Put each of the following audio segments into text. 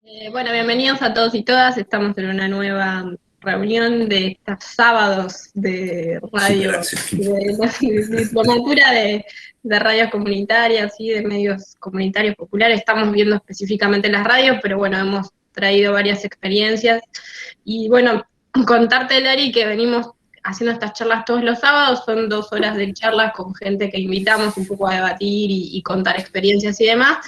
Bueno, bienvenidos a todos y todas. Estamos en una nueva reunión de estos sábados de radio, de diplomatura de radios comunitarias y de medios comunitarios populares. Estamos viendo específicamente las radios, pero bueno, hemos traído varias experiencias. Y bueno, contarte, Lari, que venimos haciendo estas charlas todos los sábados. Son 2 horas de charlas con gente que invitamos un poco a debatir y contar experiencias y demás.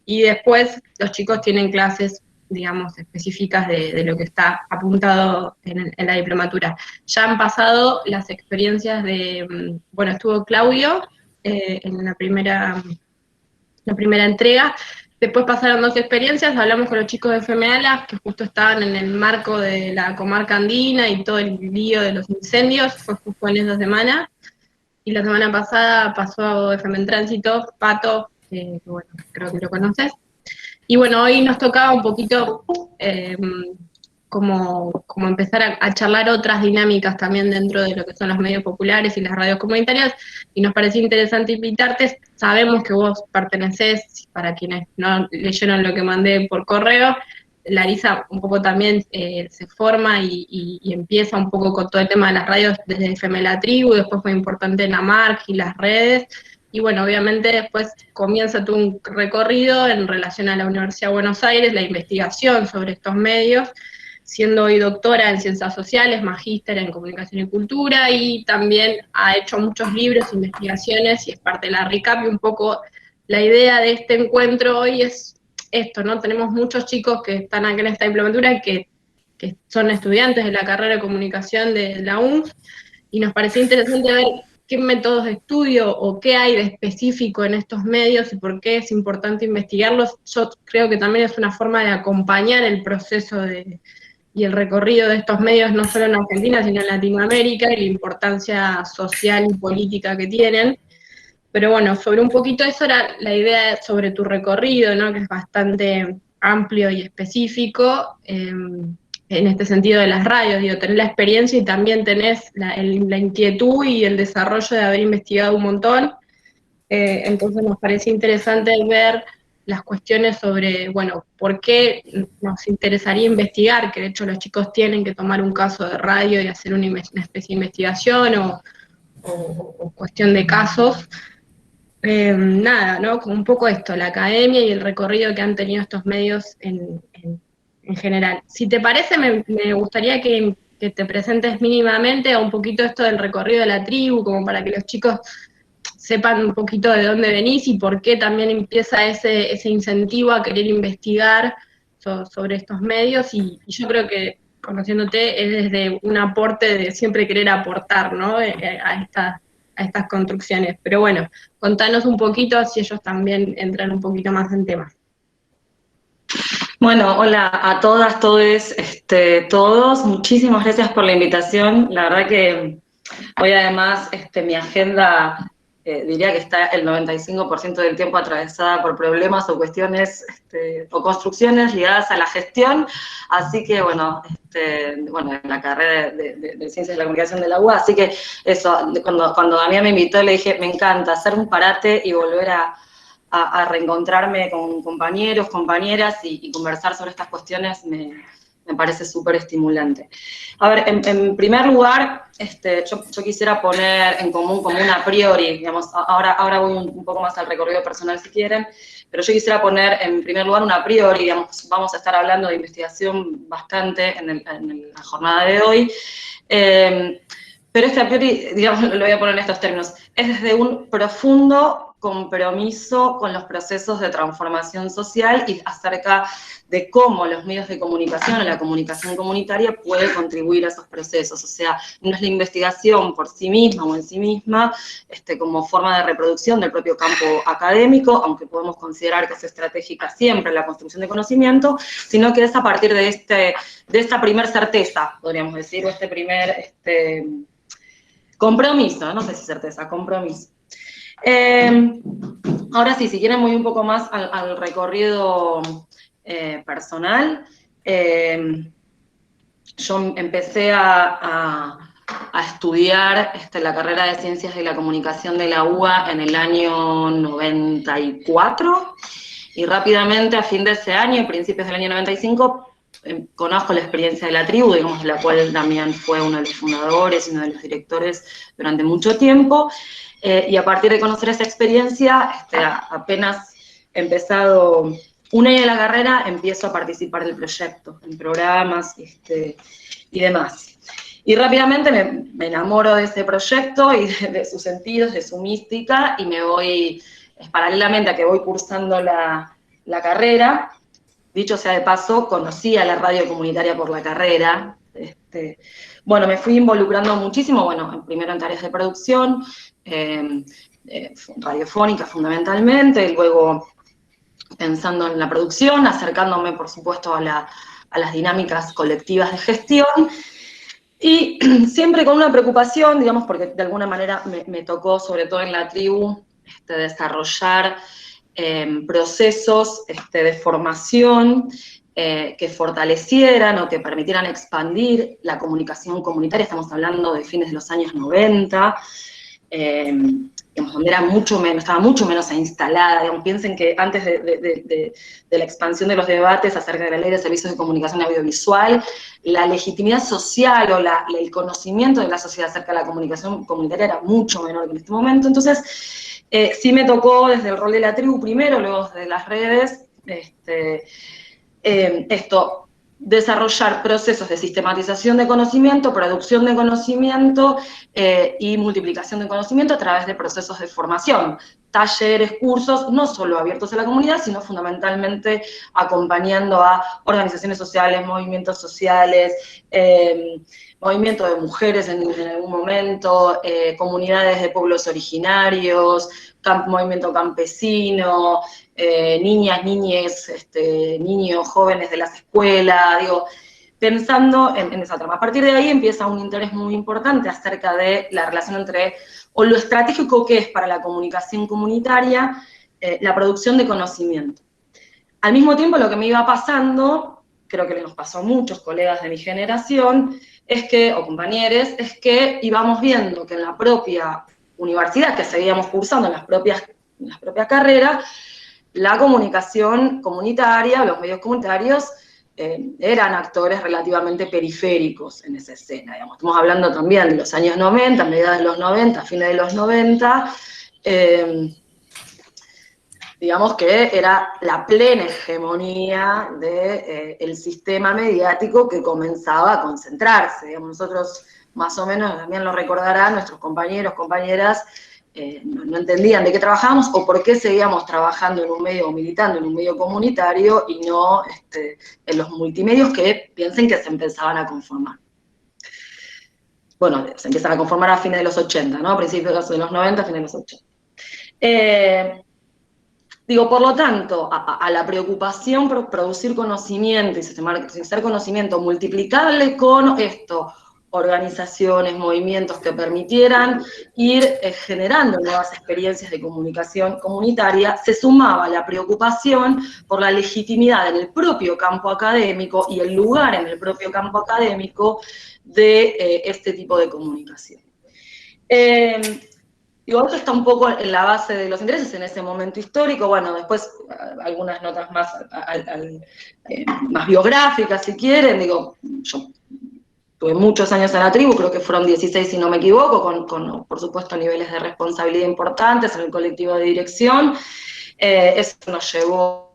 Y después los chicos tienen clases, digamos, específicas de lo que está apuntado en la diplomatura. Ya han pasado las experiencias bueno, estuvo Claudio en la primera entrega. Después pasaron 2 experiencias, hablamos con los chicos de FMALA, que justo estaban en el marco de la comarca andina y todo el lío de los incendios, fue justo en esa semana. Y la semana pasada pasó FM en Tránsito, Pato, que bueno, creo que lo conoces. Y bueno, hoy nos tocaba un poquito como empezar a charlar otras dinámicas también dentro de lo que son los medios populares y las radios comunitarias, y nos pareció interesante invitarte. Sabemos que vos pertenecés, para quienes no leyeron lo que mandé por correo, Larisa un poco también se forma y empieza un poco con todo el tema de las radios desde FM La Tribu, después fue importante en la MARC y las redes, y bueno, obviamente después comienza todo un recorrido en relación a la Universidad de Buenos Aires, la investigación sobre estos medios, siendo hoy doctora en Ciencias Sociales, magíster en Comunicación y Cultura, y también ha hecho muchos libros, investigaciones, y es parte de la RICAP, y un poco la idea de este encuentro hoy es esto, ¿no? Tenemos muchos chicos que están acá en esta diplomatura que son estudiantes de la carrera de Comunicación de la UNF, y nos pareció interesante ver qué métodos de estudio o qué hay de específico en estos medios y por qué es importante investigarlos. Yo creo que también es una forma de acompañar el proceso y el recorrido de estos medios, no solo en Argentina, sino en Latinoamérica, y la importancia social y política que tienen. Pero bueno, sobre un poquito eso era la idea sobre tu recorrido, ¿no? Que es bastante amplio y específico, en este sentido de las radios, digo, tenés la experiencia y también tenés la inquietud y el desarrollo de haber investigado un montón. Entonces nos parece interesante ver las cuestiones sobre, bueno, por qué nos interesaría investigar, que de hecho los chicos tienen que tomar un caso de radio y hacer una especie de investigación o cuestión de casos. Nada, ¿no? Como un poco esto, la academia y el recorrido que han tenido estos medios en general. Si te parece, me gustaría que te presentes mínimamente a un poquito esto del recorrido de la tribu, como para que los chicos sepan un poquito de dónde venís y por qué también empieza ese incentivo a querer investigar sobre estos medios, y yo creo que, conociéndote, es desde un aporte de siempre querer aportar, ¿no? A estas construcciones. Pero bueno, contanos un poquito, así ellos también entran un poquito más en tema. Bueno, hola a todas, todos. Muchísimas gracias por la invitación. La verdad que hoy además mi agenda diría que está el 95% del tiempo atravesada por problemas o cuestiones o construcciones ligadas a la gestión. Así que bueno, en la carrera de Ciencias de la Comunicación de la UBA, así que eso, cuando Damián me invitó le dije, me encanta hacer un parate y volver a reencontrarme con compañeros, compañeras y conversar sobre estas cuestiones me parece súper estimulante. A ver, en primer lugar, yo quisiera poner en común como un a priori, digamos, ahora voy un poco más al recorrido personal si quieren, pero yo quisiera poner en primer lugar un a priori, digamos, vamos a estar hablando de investigación bastante en la jornada de hoy, pero a priori, digamos, lo voy a poner en estos términos, es desde un profundo compromiso con los procesos de transformación social y acerca de cómo los medios de comunicación o la comunicación comunitaria puede contribuir a esos procesos. O sea, no es la investigación por sí misma o en sí misma como forma de reproducción del propio campo académico, aunque podemos considerar que es estratégica siempre la construcción de conocimiento, sino que es a partir de esta primer certeza, podríamos decir, o este primer compromiso, no sé si certeza, compromiso. Ahora sí, si quieren voy un poco más al recorrido personal. Yo empecé a estudiar la carrera de Ciencias de la Comunicación de la UBA en el año 94. Y rápidamente, a fin de ese año y principios del año 95, conozco la experiencia de la tribu, digamos, de la cual Damián fue uno de los fundadores y uno de los directores durante mucho tiempo, y a partir de conocer esa experiencia, apenas empezado un año de la carrera, empiezo a participar del proyecto, en programas y demás. Y rápidamente me enamoro de ese proyecto y de sus sentidos, de su mística, y me voy, paralelamente a que voy cursando la carrera. Dicho sea de paso, conocí a la radio comunitaria por la carrera. Bueno, me fui involucrando muchísimo, bueno, primero en tareas de producción, radiofónica fundamentalmente, y luego pensando en la producción, acercándome, por supuesto, a las dinámicas colectivas de gestión, y siempre con una preocupación, digamos, porque de alguna manera me tocó, sobre todo en la tribu, desarrollar procesos de formación que fortalecieran o que permitieran expandir la comunicación comunitaria. Estamos hablando de fines de los años 90, digamos, donde era estaba mucho menos instalada. Digamos, piensen que antes de la expansión de los debates acerca de la ley de servicios de comunicación audiovisual, la legitimidad social o el conocimiento de la sociedad acerca de la comunicación comunitaria era mucho menor que en este momento. Entonces, sí me tocó desde el rol de la tribu primero, luego de las redes, desarrollar procesos de sistematización de conocimiento, producción de conocimiento y multiplicación de conocimiento a través de procesos de formación, talleres, cursos, no solo abiertos a la comunidad, sino fundamentalmente acompañando a organizaciones sociales, movimientos sociales, movimiento de mujeres en algún momento, comunidades de pueblos originarios, movimiento campesino, niñas, niñes, niños, jóvenes de las escuelas, digo, pensando en esa trama. A partir de ahí empieza un interés muy importante acerca de la relación entre, o lo estratégico que es para la comunicación comunitaria, la producción de conocimiento. Al mismo tiempo, lo que me iba pasando, creo que nos pasó a muchos colegas de mi generación, o compañeros, es que íbamos viendo que en la propia universidad que seguíamos cursando, en las propias carreras, la comunicación comunitaria, los medios comunitarios, eran actores relativamente periféricos en esa escena, digamos. Estamos hablando también de los años 90, mediados de los 90, fines de los 90, digamos que era la plena hegemonía del sistema mediático que comenzaba a concentrarse. Digamos, nosotros, más o menos, también lo recordarán, nuestros compañeros, compañeras, no entendían de qué trabajábamos o por qué seguíamos trabajando en un medio o militando en un medio comunitario y no en los multimedios que piensen que se empezaban a conformar. Bueno, se empiezan a conformar a fines de los 80, ¿no? A principios de los 90, a fines de los 80. Digo, por lo tanto, a la preocupación por producir conocimiento y sistematizar conocimiento multiplicable con organizaciones, movimientos que permitieran ir generando nuevas experiencias de comunicación comunitaria, se sumaba la preocupación por la legitimidad en el propio campo académico y el lugar en el propio campo académico de este tipo de comunicación. Digo, esto está un poco en la base de los intereses en ese momento histórico. Bueno, después algunas notas más biográficas, si quieren. Digo, yo tuve muchos años en la tribu, creo que fueron 16 si no me equivoco, con por supuesto niveles de responsabilidad importantes en el colectivo de dirección. Eso nos llevó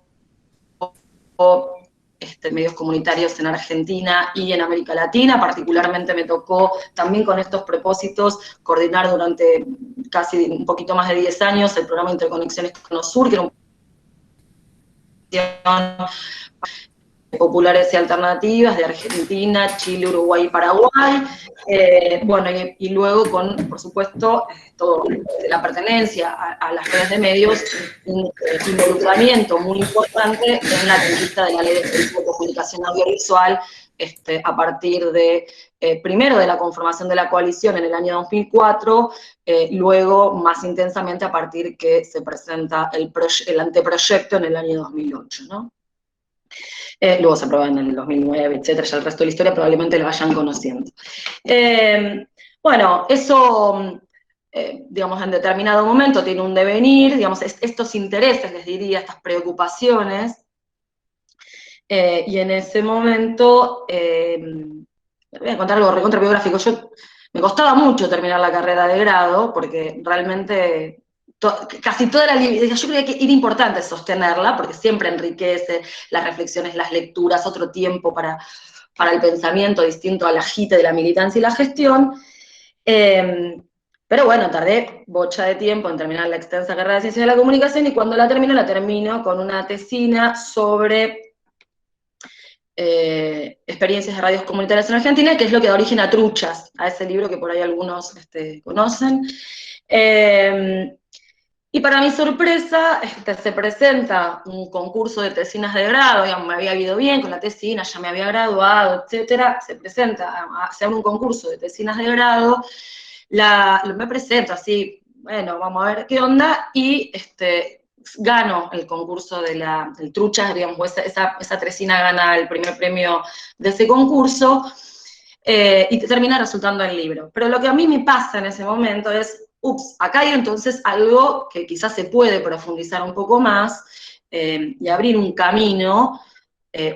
medios comunitarios en Argentina y en América Latina. Particularmente me tocó también con estos propósitos coordinar durante casi un poquito más de 10 años el programa Interconexiones Conosur, que era un populares y alternativas de Argentina, Chile, Uruguay y Paraguay, bueno, y luego con, por supuesto, todo la pertenencia a las redes de medios, un involucramiento muy importante en la conquista de la Ley de Servicios de Comunicación Audiovisual, a partir de, primero de la conformación de la coalición en el año 2004, luego más intensamente a partir que se presenta el anteproyecto en el año 2008, ¿no? Luego se aprueba en el 2009, etcétera, ya el resto de la historia probablemente lo vayan conociendo. Bueno, eso digamos, en determinado momento tiene un devenir, digamos, estos intereses, les diría, estas preocupaciones, y en ese momento, voy a contar algo recontra biográfico. Me costaba mucho terminar la carrera de grado, porque realmente casi toda la yo creo que era importante sostenerla, porque siempre enriquece las reflexiones, las lecturas, otro tiempo para el pensamiento distinto al agite de la militancia y la gestión. Pero bueno, tardé bocha de tiempo en terminar la extensa carrera de Ciencias de la Comunicación, y cuando la termino con una tesina sobre experiencias de radios comunitarias en Argentina, que es lo que da origen a Truchas, a ese libro que por ahí algunos conocen. Y para mi sorpresa, se presenta un concurso de tesinas de grado, digamos, me había ido bien con la tesina, ya me había graduado, etcétera. Se abre un concurso de tesinas de grado, me presento así, bueno, vamos a ver qué onda, y gano el concurso del Truchas, digamos, esa tesina gana el primer premio de ese concurso, y termina resultando en libro. Pero lo que a mí me pasa en ese momento es, ups, acá hay entonces algo que quizás se puede profundizar un poco más, y abrir un camino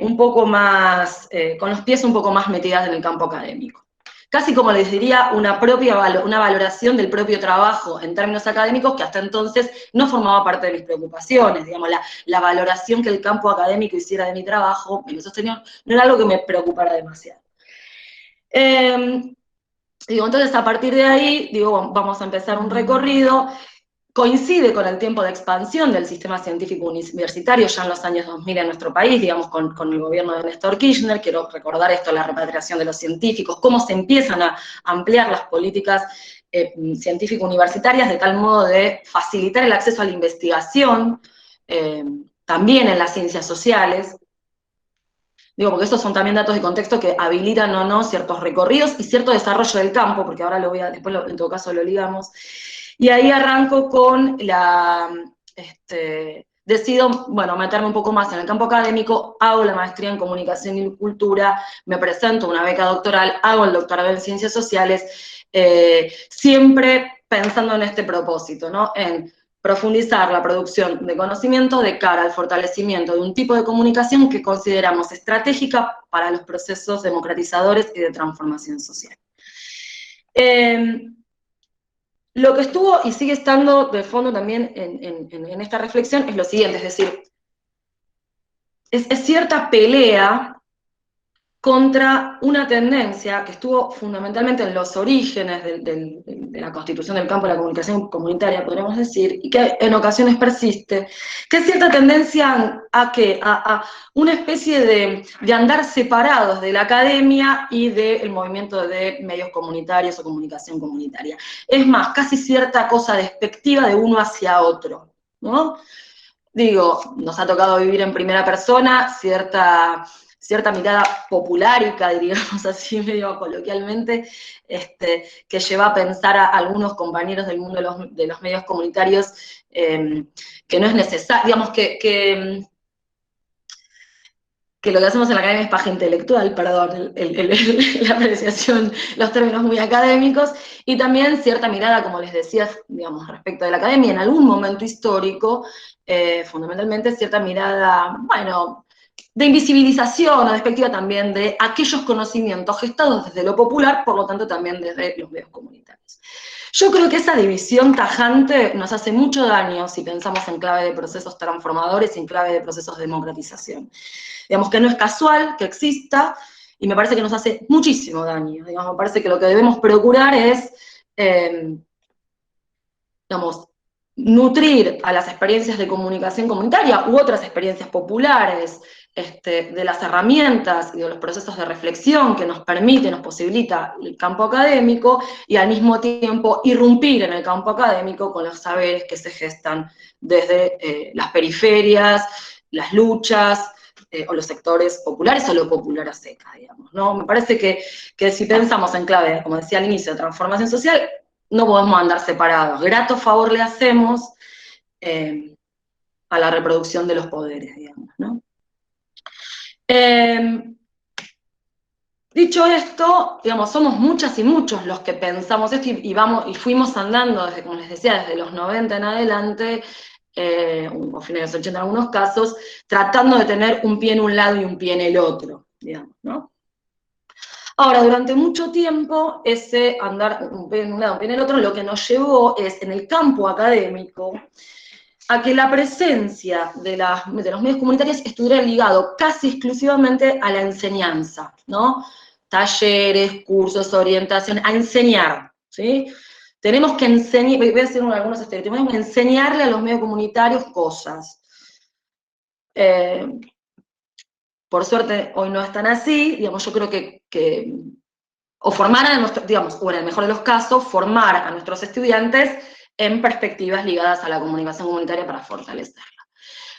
un poco más, con los pies un poco más metidas en el campo académico. Casi como les diría, una valoración del propio trabajo en términos académicos, que hasta entonces no formaba parte de mis preocupaciones. Digamos, la valoración que el campo académico hiciera de mi trabajo, en esos términos, no era algo que me preocupara demasiado. Entonces, a partir de ahí, vamos a empezar un recorrido. Coincide con el tiempo de expansión del sistema científico universitario ya en los años 2000 en nuestro país, digamos, con el gobierno de Néstor Kirchner. Quiero recordar esto, la repatriación de los científicos, cómo se empiezan a ampliar las políticas científico-universitarias de tal modo de facilitar el acceso a la investigación, también en las ciencias sociales. Digo, porque estos son también datos de contexto que habilitan o no ciertos recorridos y cierto desarrollo del campo, porque ahora después en todo caso lo ligamos. Y ahí arranco con decido, bueno, meterme un poco más en el campo académico, hago la maestría en Comunicación y Cultura, me presento una beca doctoral, hago el doctorado en Ciencias Sociales, siempre pensando en este propósito, ¿no? En profundizar la producción de conocimiento de cara al fortalecimiento de un tipo de comunicación que consideramos estratégica para los procesos democratizadores y de transformación social. Lo que estuvo y sigue estando de fondo también en esta reflexión es lo siguiente, es decir, es cierta pelea contra una tendencia que estuvo fundamentalmente en los orígenes de la constitución del campo de la comunicación comunitaria, podríamos decir, y que en ocasiones persiste, que es cierta tendencia a una especie de andar separados de la academia y del movimiento de medios comunitarios o comunicación comunitaria. Es más, casi cierta cosa despectiva de uno hacia otro, ¿no? Digo, nos ha tocado vivir en primera persona cierta mirada populárica, diríamos así medio coloquialmente, que lleva a pensar a algunos compañeros del mundo de los medios comunitarios que no es necesario, digamos que lo que hacemos en la academia es paja intelectual, perdón, la apreciación, los términos muy académicos, y también cierta mirada, como les decía, digamos, respecto de la academia, en algún momento histórico, fundamentalmente cierta mirada, bueno, de invisibilización o despectiva también de aquellos conocimientos gestados desde lo popular, por lo tanto también desde los medios comunitarios. Yo creo que esa división tajante nos hace mucho daño si pensamos en clave de procesos transformadores y en clave de procesos de democratización. Digamos que no es casual que exista, y me parece que nos hace muchísimo daño. Digamos, me parece que lo que debemos procurar es, digamos, nutrir a las experiencias de comunicación comunitaria u otras experiencias populares, de las herramientas y de los procesos de reflexión que nos permite, nos posibilita el campo académico, y al mismo tiempo irrumpir en el campo académico con los saberes que se gestan desde las periferias, las luchas, o los sectores populares o lo popular a seca, digamos, ¿no? Me parece que si pensamos en clave, como decía al inicio, de transformación social, no podemos andar separados. Grato favor le hacemos a la reproducción de los poderes, digamos, ¿no? Dicho esto, digamos, somos muchas y muchos los que pensamos esto y fuimos andando, desde, como les decía, desde los 90 en adelante, o fines de los 80 en algunos casos, tratando de tener un pie en un lado y un pie en el otro, digamos, ¿no? Ahora, durante mucho tiempo, ese andar un pie en un lado, un pie en el otro, lo que nos llevó es, en el campo académico, a que la presencia de los medios comunitarios estuviera ligado casi exclusivamente a la enseñanza, ¿no? Talleres, cursos, orientación, a enseñar, ¿sí? Tenemos que enseñar, voy a decir algunos estereotipos, tenemos que enseñarle a los medios comunitarios cosas. Por suerte, hoy no están así, digamos, yo creo que o formar a nuestros, digamos, o en el mejor de los casos, formar a nuestros estudiantes en perspectivas ligadas a la comunicación comunitaria para fortalecerla.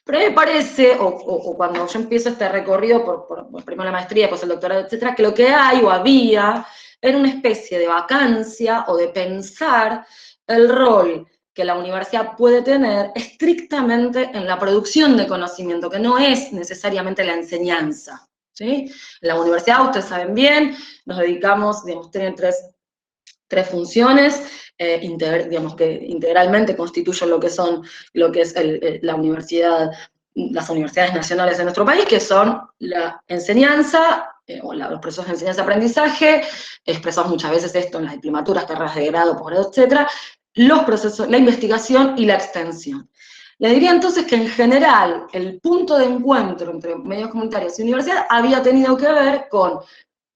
Pero a mí me parece, o cuando yo empiezo este recorrido por primero la maestría, después el doctorado, etcétera, que lo que hay o había era una especie de vacancia o de pensar el rol que la universidad puede tener estrictamente en la producción de conocimiento, que no es necesariamente la enseñanza, ¿sí? En la universidad, ustedes saben bien, nos dedicamos, digamos, tienen tres funciones, digamos, que integralmente constituyen lo que es la universidad, las universidades nacionales de nuestro país, que son la enseñanza, los procesos de enseñanza-aprendizaje, expresamos muchas veces esto en las diplomaturas, carreras de grado, posgrado, etcétera, los procesos, la investigación y la extensión. Les diría entonces que en general el punto de encuentro entre medios comunitarios y universidad había tenido que ver con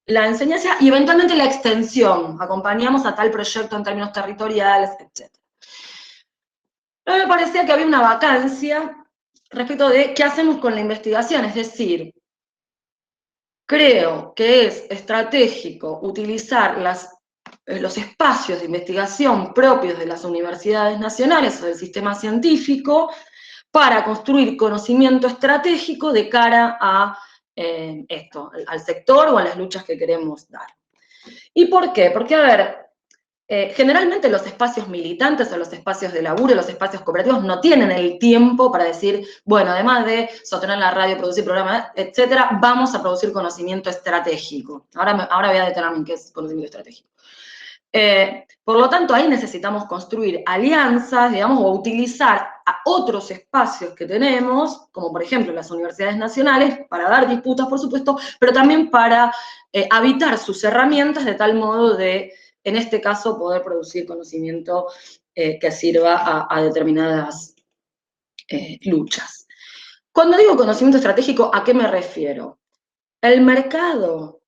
la enseñanza y eventualmente la extensión. Acompañamos a tal proyecto en términos territoriales, etc. Pero me parecía que había una vacancia respecto de qué hacemos con la investigación, es decir, creo que es estratégico utilizar los espacios de investigación propios de las universidades nacionales o del sistema científico para construir conocimiento estratégico de cara a al sector o a las luchas que queremos dar. ¿Y por qué? Porque, a ver, generalmente los espacios militantes o los espacios de laburo, los espacios cooperativos no tienen el tiempo para decir, bueno, además de sostener la radio, producir programas, etcétera, vamos a producir conocimiento estratégico. Ahora voy a detenerme en qué es conocimiento estratégico. Por lo tanto, ahí necesitamos construir alianzas, digamos, o utilizar a otros espacios que tenemos, como por ejemplo las universidades nacionales, para dar disputas, por supuesto, pero también para habitar sus herramientas de tal modo de, en este caso, poder producir conocimiento que sirva a determinadas luchas. Cuando digo conocimiento estratégico, ¿a qué me refiero? El mercado,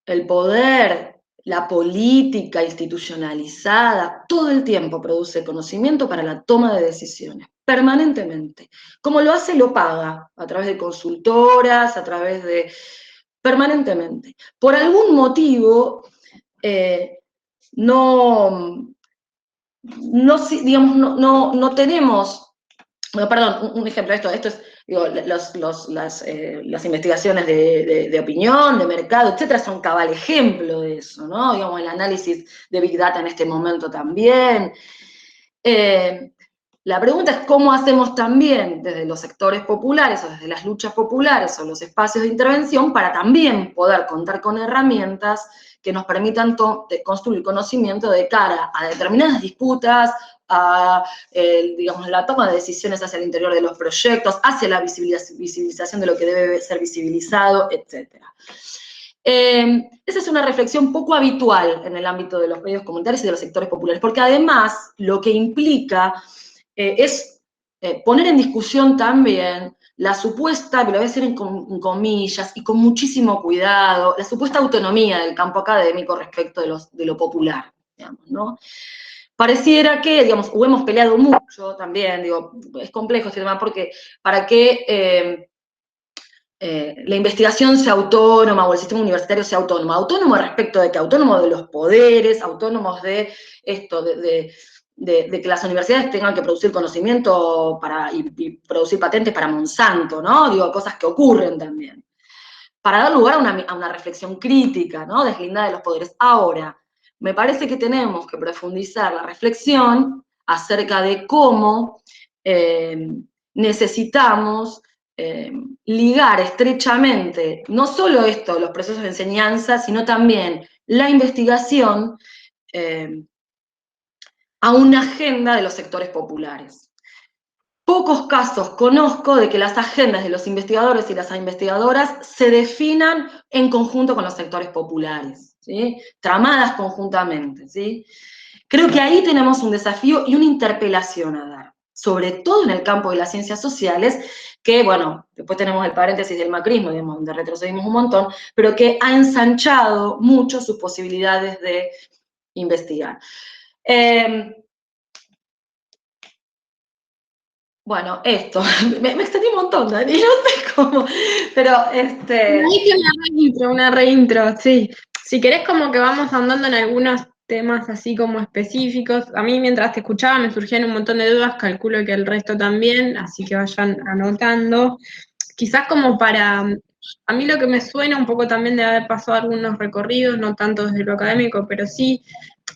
el poder, la política institucionalizada, todo el tiempo produce conocimiento para la toma de decisiones, permanentemente. Como lo hace, lo paga, a través de consultoras, a través de... permanentemente. Por algún motivo, no tenemos... Bueno, perdón, un ejemplo de esto es, digo, las investigaciones de opinión, de mercado, etcétera, son cabal ejemplo de eso, ¿no? Digamos, el análisis de Big Data en este momento también. La pregunta es cómo hacemos también desde los sectores populares o desde las luchas populares o los espacios de intervención para también poder contar con herramientas que nos permitan construir conocimiento de cara a determinadas disputas, a digamos, la toma de decisiones hacia el interior de los proyectos, hacia la visibilización de lo que debe ser visibilizado, etc. Esa es una reflexión poco habitual en el ámbito de los medios comunitarios y de los sectores populares, porque además lo que implica es poner en discusión también la supuesta, que lo voy a decir en comillas, y con muchísimo cuidado, la supuesta autonomía del campo académico respecto de lo popular, digamos, ¿no? Pareciera que, digamos, o hemos peleado mucho también, digo, es complejo este tema, porque para que la investigación sea autónoma o el sistema universitario sea autónomo. Autónomo respecto de que autónomo de los poderes, autónomos de esto, de que las universidades tengan que producir conocimiento y producir patentes para Monsanto, ¿no? Digo, cosas que ocurren también. Para dar lugar a una reflexión crítica, ¿no? Deslindada de los poderes. Ahora, me parece que tenemos que profundizar la reflexión acerca de cómo necesitamos ligar estrechamente, no solo esto, los procesos de enseñanza, sino también la investigación a una agenda de los sectores populares. Pocos casos conozco de que las agendas de los investigadores y las investigadoras se definan en conjunto con los sectores populares, ¿sí? Tramadas conjuntamente, ¿sí? Creo que ahí tenemos un desafío y una interpelación a dar, sobre todo en el campo de las ciencias sociales, que, bueno, después tenemos el paréntesis del macrismo, digamos, donde retrocedimos un montón, pero que ha ensanchado mucho sus posibilidades de investigar. Bueno, esto, me extendí un montón, Dani, no sé cómo, pero Una reintro, sí. Si querés como que vamos andando en algunos temas así como específicos. A mí mientras te escuchaba me surgían un montón de dudas, calculo que el resto también, así que vayan anotando. Quizás como para, a mí lo que me suena un poco también de haber pasado algunos recorridos, no tanto desde lo académico, pero sí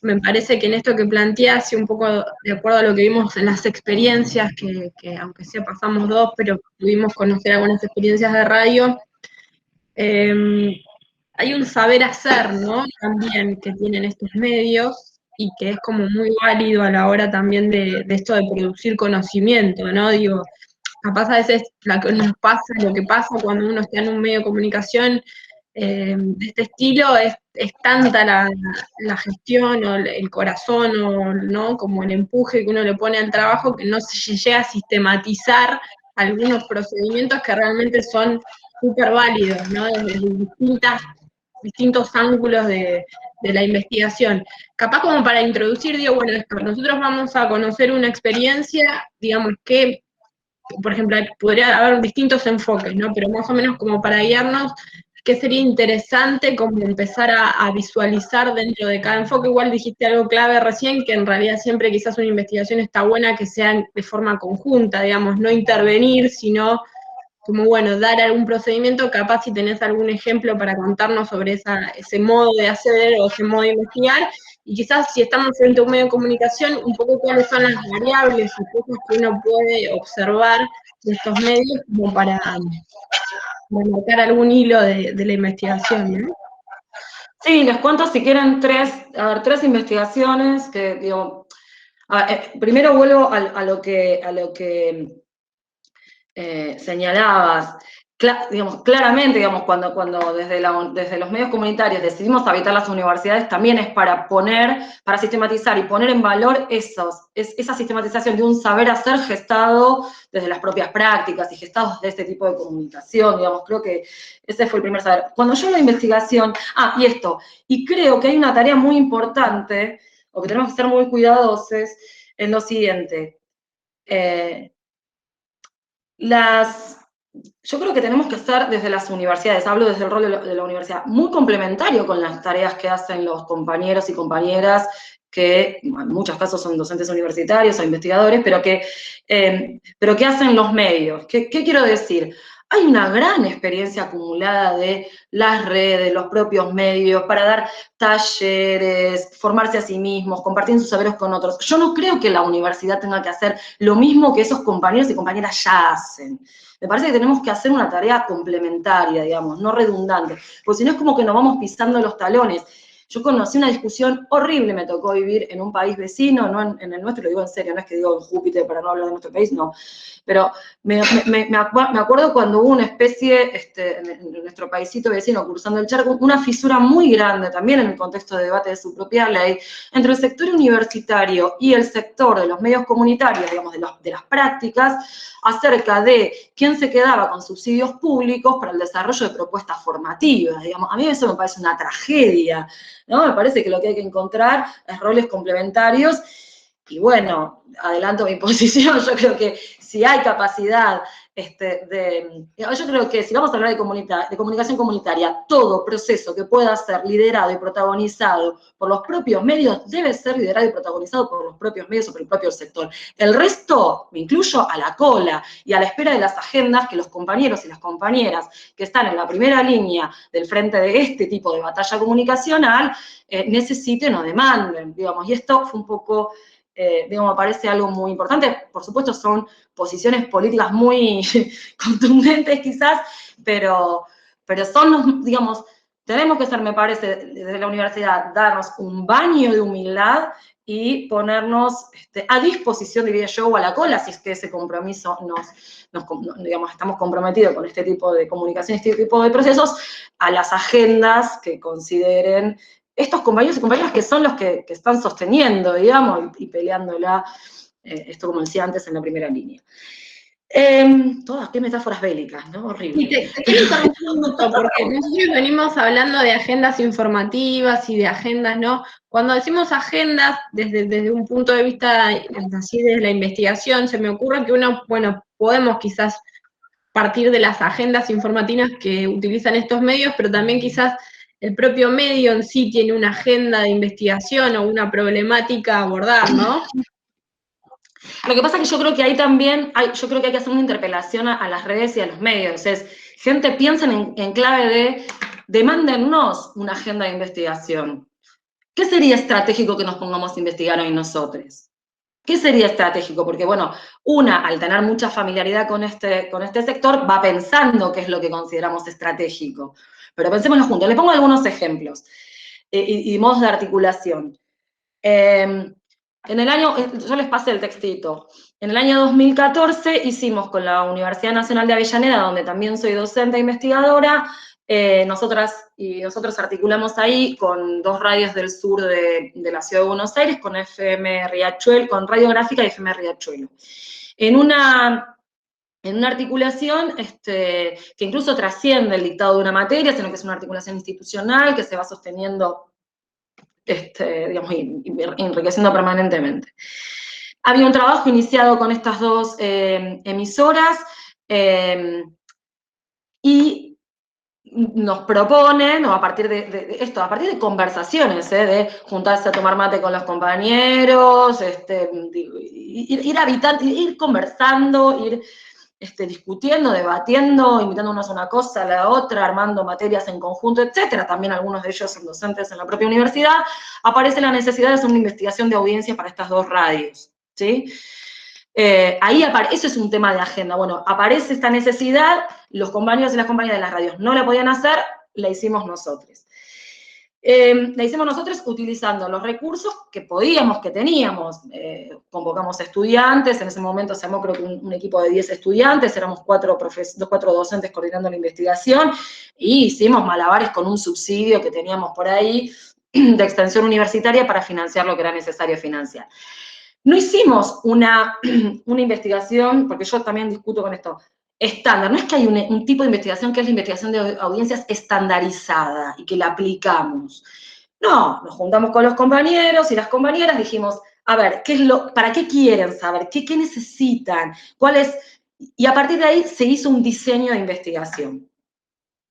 me parece que en esto que planteas, y un poco de acuerdo a lo que vimos en las experiencias, que aunque sea pasamos dos, pero pudimos conocer algunas experiencias de radio, hay un saber hacer, ¿no? También que tienen estos medios y que es como muy válido a la hora también de esto de producir conocimiento, ¿no? Digo, capaz a veces lo que nos pasa, lo que pasa cuando uno está en un medio de comunicación de este estilo es tanta la gestión o el corazón o ¿no? Como el empuje que uno le pone al trabajo que no se llega a sistematizar algunos procedimientos que realmente son súper válidos, ¿no? Desde distintos ángulos de la investigación. Capaz como para introducir, digo, bueno, esto, nosotros vamos a conocer una experiencia, digamos que por ejemplo, podría haber distintos enfoques, ¿no? Pero más o menos como para guiarnos, ¿qué sería interesante como empezar a visualizar dentro de cada enfoque? Igual dijiste algo clave recién, que en realidad siempre quizás una investigación está buena que sea de forma conjunta, digamos, no intervenir, sino como, bueno, dar algún procedimiento, capaz si tenés algún ejemplo para contarnos sobre ese modo de hacer o ese modo de investigar, y quizás si estamos frente a un medio de comunicación, un poco cuáles son las variables y cosas que uno puede observar de estos medios como para marcar algún hilo de la investigación, ¿no? sí, les cuento si quieren tres investigaciones que, digo, primero vuelvo a lo que señalabas. Digamos, claramente, digamos, cuando desde los medios comunitarios decidimos habitar las universidades, también es para sistematizar y poner en valor esa sistematización de un saber hacer gestado desde las propias prácticas y gestados de este tipo de comunicación, digamos, creo que ese fue el primer saber. Cuando yo la investigación, y creo que hay una tarea muy importante, o que tenemos que ser muy cuidadosos, en lo siguiente. Yo creo que tenemos que estar desde las universidades, hablo desde el rol de la universidad, muy complementario con las tareas que hacen los compañeros y compañeras que en muchos casos son docentes universitarios o investigadores, pero que hacen los medios. ¿Qué quiero decir? Hay una gran experiencia acumulada de las redes, los propios medios, para dar talleres, formarse a sí mismos, compartir sus saberes con otros. Yo no creo que la universidad tenga que hacer lo mismo que esos compañeros y compañeras ya hacen. Me parece que tenemos que hacer una tarea complementaria, digamos, no redundante, porque si no es como que nos vamos pisando los talones. Yo conocí una discusión horrible, me tocó vivir en un país vecino, no en el nuestro, lo digo en serio, no es que digo en Júpiter para no hablar de nuestro país, no. Pero me acuerdo cuando hubo una especie, en nuestro paisito vecino, cruzando el charco, una fisura muy grande, también en el contexto de debate de su propia ley, entre el sector universitario y el sector de los medios comunitarios, digamos, de las prácticas, acerca de quién se quedaba con subsidios públicos para el desarrollo de propuestas formativas, digamos. A mí eso me parece una tragedia, ¿no? Me parece que lo que hay que encontrar es roles complementarios. Y bueno, adelanto mi posición, yo creo que si hay capacidad yo creo que si vamos a hablar de comunicación comunitaria, todo proceso que pueda ser liderado y protagonizado por los propios medios debe ser liderado y protagonizado por los propios medios o por el propio sector. El resto me incluyo a la cola y a la espera de las agendas que los compañeros y las compañeras que están en la primera línea del frente de este tipo de batalla comunicacional necesiten o demanden, digamos. Y esto fue un poco digamos, me parece algo muy importante. Por supuesto, son posiciones políticas muy contundentes quizás, pero son los, digamos, tenemos que ser, me parece, desde la universidad, darnos un baño de humildad y ponernos a disposición, diría yo, o a la cola, si es que ese compromiso digamos, estamos comprometidos con este tipo de comunicación, este tipo de procesos, a las agendas que consideren estos compañeros y compañeras que son los que están sosteniendo, digamos, y peleándola, esto como decía antes, en la primera línea. Todas, qué metáforas bélicas, ¿no? Horrible. Y te quiero interrumpir un minuto, porque nosotros venimos hablando de agendas informativas y de agendas, ¿no? Cuando decimos agendas, desde un punto de vista así de la investigación, se me ocurre que uno, bueno, podemos quizás partir de las agendas informativas que utilizan estos medios, pero también quizás el propio medio en sí tiene una agenda de investigación o una problemática a abordar, ¿no? Lo que pasa es que yo creo que ahí también, yo creo que hay que hacer una interpelación a las redes y a los medios. Gente, piensen en clave de, demándennos una agenda de investigación. ¿Qué sería estratégico que nos pongamos a investigar hoy nosotros? ¿Qué sería estratégico? Porque, bueno, al tener mucha familiaridad con este sector, va pensando qué es lo que consideramos estratégico. Pero pensémoslo juntos. Les pongo algunos ejemplos y modos de articulación. En el año, yo les pasé el textito, en el año 2014 hicimos con la Universidad Nacional de Avellaneda, donde también soy docente e investigadora, nosotros articulamos ahí con 2 radios del sur de la Ciudad de Buenos Aires, con FM Riachuelo, con Radiográfica y FM Riachuelo. En una articulación que incluso trasciende el dictado de una materia, sino que es una articulación institucional que se va sosteniendo, digamos, enriqueciendo permanentemente. Había un trabajo iniciado con estas 2 emisoras y nos proponen, o a partir de esto, a partir de conversaciones, de juntarse a tomar mate con los compañeros, ir conversando, ir discutiendo, debatiendo, invitándonos a una cosa, a la otra, armando materias en conjunto, etcétera. También algunos de ellos son docentes en la propia universidad. Aparece la necesidad de hacer una investigación de audiencia para estas 2 radios, ¿sí? Eso es un tema de agenda. Bueno, aparece esta necesidad, los compañeros y las compañeras de las radios no la podían hacer, la hicimos nosotros. La hicimos nosotros utilizando los recursos que podíamos, que teníamos. Convocamos estudiantes, en ese momento se armó creo que un equipo de 10 estudiantes, éramos 4 docentes coordinando la investigación, y hicimos malabares con un subsidio que teníamos por ahí de extensión universitaria para financiar lo que era necesario financiar. No hicimos una investigación, porque yo también discuto con esto, estándar. No es que hay un tipo de investigación que es la investigación de audiencias estandarizada y que la aplicamos. No, nos juntamos con los compañeros y las compañeras, dijimos, a ver, ¿para qué quieren saber? ¿Qué necesitan? ¿Cuál es? Y a partir de ahí se hizo un diseño de investigación,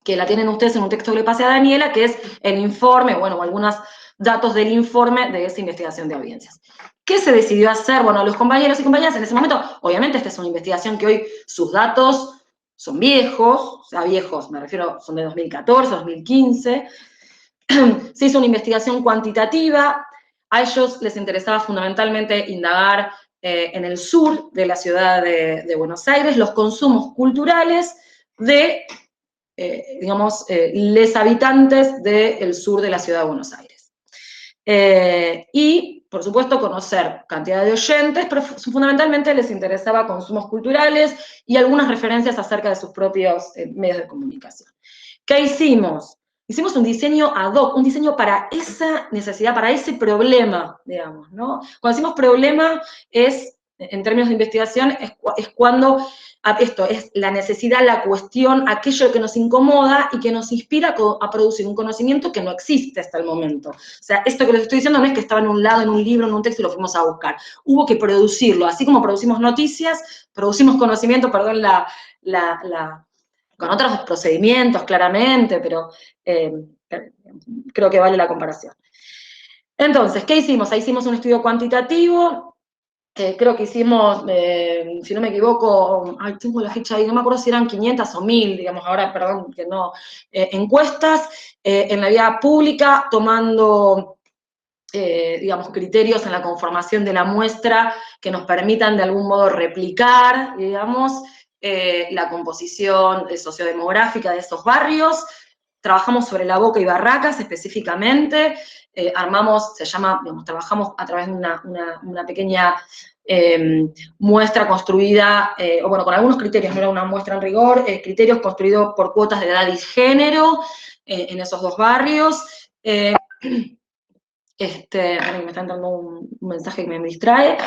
que la tienen ustedes en un texto que le pasé a Daniela, que es el informe, bueno, algunos datos del informe de esa investigación de audiencias. ¿Qué se decidió hacer? Bueno, los compañeros y compañeras en ese momento, obviamente esta es una investigación que hoy sus datos son viejos, o sea, viejos, me refiero, son de 2014, 2015, se hizo una investigación cuantitativa, a ellos les interesaba fundamentalmente indagar en el sur de la ciudad de Buenos Aires los consumos culturales de, digamos, les habitantes del sur de la ciudad de Buenos Aires. Y, por supuesto, conocer cantidad de oyentes, pero fundamentalmente les interesaba consumos culturales y algunas referencias acerca de sus propios medios de comunicación. ¿Qué hicimos? Hicimos un diseño ad hoc, un diseño para esa necesidad, para ese problema, digamos, ¿no? Cuando decimos problema en términos de investigación, es cuando esto es la necesidad, la cuestión, aquello que nos incomoda y que nos inspira a producir un conocimiento que no existe hasta el momento. O sea, esto que les estoy diciendo no es que estaba en un lado, en un libro, en un texto y lo fuimos a buscar. Hubo que producirlo. Así como producimos noticias, producimos conocimiento, perdón, con otros procedimientos, claramente, pero creo que vale la comparación. Entonces, ¿qué hicimos? Ahí hicimos un estudio cuantitativo. Creo que hicimos, si no me equivoco, tengo la fecha ahí, no me acuerdo si eran 500 o 1000, digamos, ahora, perdón, que no, encuestas en la vía pública, tomando digamos, criterios en la conformación de la muestra que nos permitan de algún modo replicar, digamos, la composición sociodemográfica de esos barrios. Trabajamos sobre La Boca y Barracas específicamente, armamos, digamos, trabajamos a través de una pequeña muestra construida, o bueno, con algunos criterios, no era una muestra en rigor, criterios construidos por cuotas de edad y género en esos dos barrios. Me está entrando un mensaje que me distrae.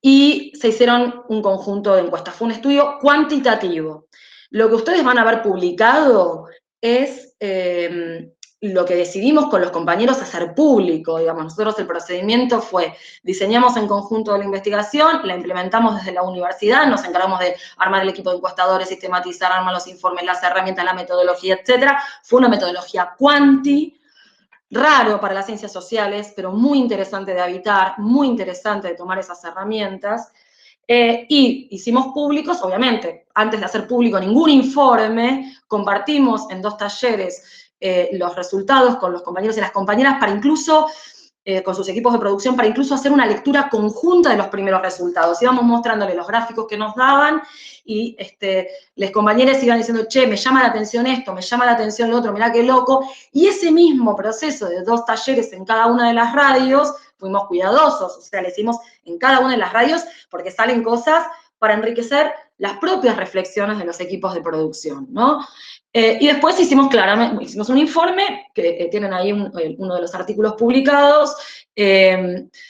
Y se hicieron un conjunto de encuestas. Fue un estudio cuantitativo. Lo que ustedes van a ver publicado es lo que decidimos con los compañeros hacer público, digamos. Nosotros el procedimiento fue, diseñamos en conjunto la investigación, la implementamos desde la universidad, nos encargamos de armar el equipo de encuestadores, sistematizar, armar los informes, las herramientas, la metodología, etcétera. Fue una metodología cuanti, raro para las ciencias sociales, pero muy interesante de habitar, muy interesante de tomar esas herramientas. Y hicimos públicos, obviamente, antes de hacer público ningún informe, compartimos en 2 talleres los resultados con los compañeros y las compañeras para incluso, con sus equipos de producción, para incluso hacer una lectura conjunta de los primeros resultados. Íbamos mostrándoles los gráficos que nos daban y los compañeros iban diciendo, che, me llama la atención esto, me llama la atención lo otro, mirá qué loco. Y ese mismo proceso de 2 talleres en cada una de las radios, fuimos cuidadosos, o sea, le hicimos en cada una de las radios porque salen cosas para enriquecer las propias reflexiones de los equipos de producción, ¿no? Y después hicimos un informe, que tienen ahí uno de los artículos publicados,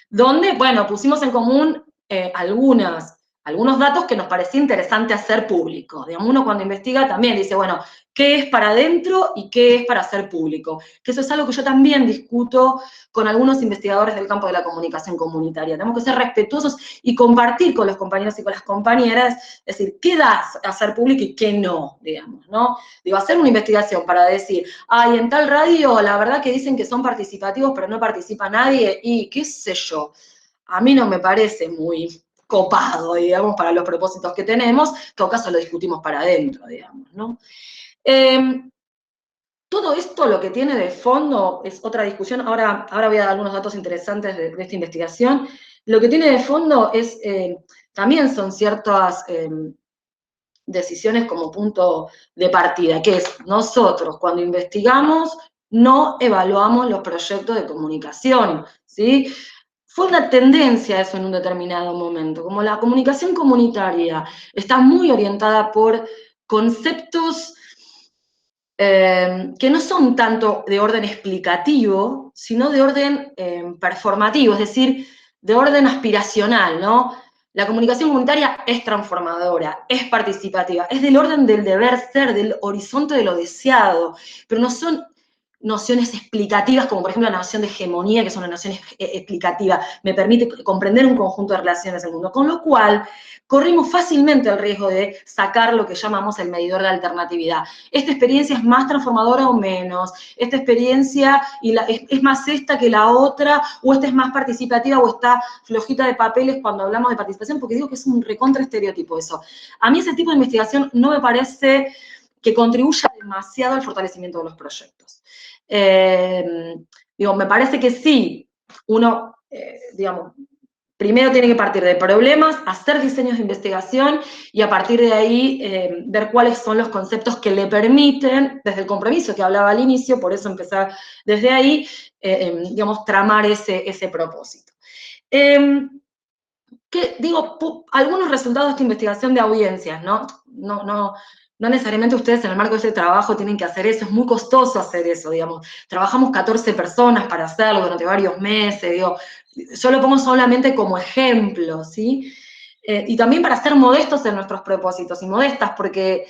donde, bueno, pusimos en común algunos datos que nos parecía interesante hacer público. Digamos, uno cuando investiga también dice, bueno, ¿qué es para adentro y qué es para hacer público? Que eso es algo que yo también discuto con algunos investigadores del campo de la comunicación comunitaria. Tenemos que ser respetuosos y compartir con los compañeros y con las compañeras, es decir, qué da hacer público y qué no, digamos, ¿no? Digo, hacer una investigación para decir, ay, en tal radio la verdad que dicen que son participativos pero no participa nadie, y qué sé yo, a mí no me parece muy copado, digamos, para los propósitos que tenemos, en todo caso lo discutimos para adentro, digamos, ¿no? Todo esto lo que tiene de fondo es otra discusión, ahora voy a dar algunos datos interesantes de esta investigación. Lo que tiene de fondo es, también son ciertas decisiones como punto de partida, que es nosotros cuando investigamos no evaluamos los proyectos de comunicación, ¿sí? Fue una tendencia eso en un determinado momento, como la comunicación comunitaria está muy orientada por conceptos que no son tanto de orden explicativo, sino de orden performativo, es decir, de orden aspiracional, ¿no? La comunicación comunitaria es transformadora, es participativa, es del orden del deber ser, del horizonte de lo deseado, pero no son nociones explicativas, como por ejemplo la noción de hegemonía, que es una noción explicativa, me permite comprender un conjunto de relaciones en el mundo, con lo cual corrimos fácilmente el riesgo de sacar lo que llamamos el medidor de alternatividad. ¿Esta experiencia es más transformadora o menos? ¿Esta experiencia es más esta que la otra? ¿O esta es más participativa o está flojita de papeles cuando hablamos de participación? Porque digo que es un recontra estereotipo eso. A mí ese tipo de investigación no me parece que contribuya demasiado al fortalecimiento de los proyectos. Me parece que sí, uno, digamos, primero tiene que partir de problemas, hacer diseños de investigación y a partir de ahí ver cuáles son los conceptos que le permiten, desde el compromiso que hablaba al inicio, por eso empezar desde ahí, digamos, tramar ese propósito. Algunos resultados de esta investigación de audiencias, ¿no? No necesariamente ustedes en el marco de ese trabajo tienen que hacer eso, es muy costoso hacer eso, digamos. Trabajamos 14 personas para hacerlo durante varios meses, digo, yo lo pongo solamente como ejemplo, ¿sí? Y también para ser modestos en nuestros propósitos, y modestas porque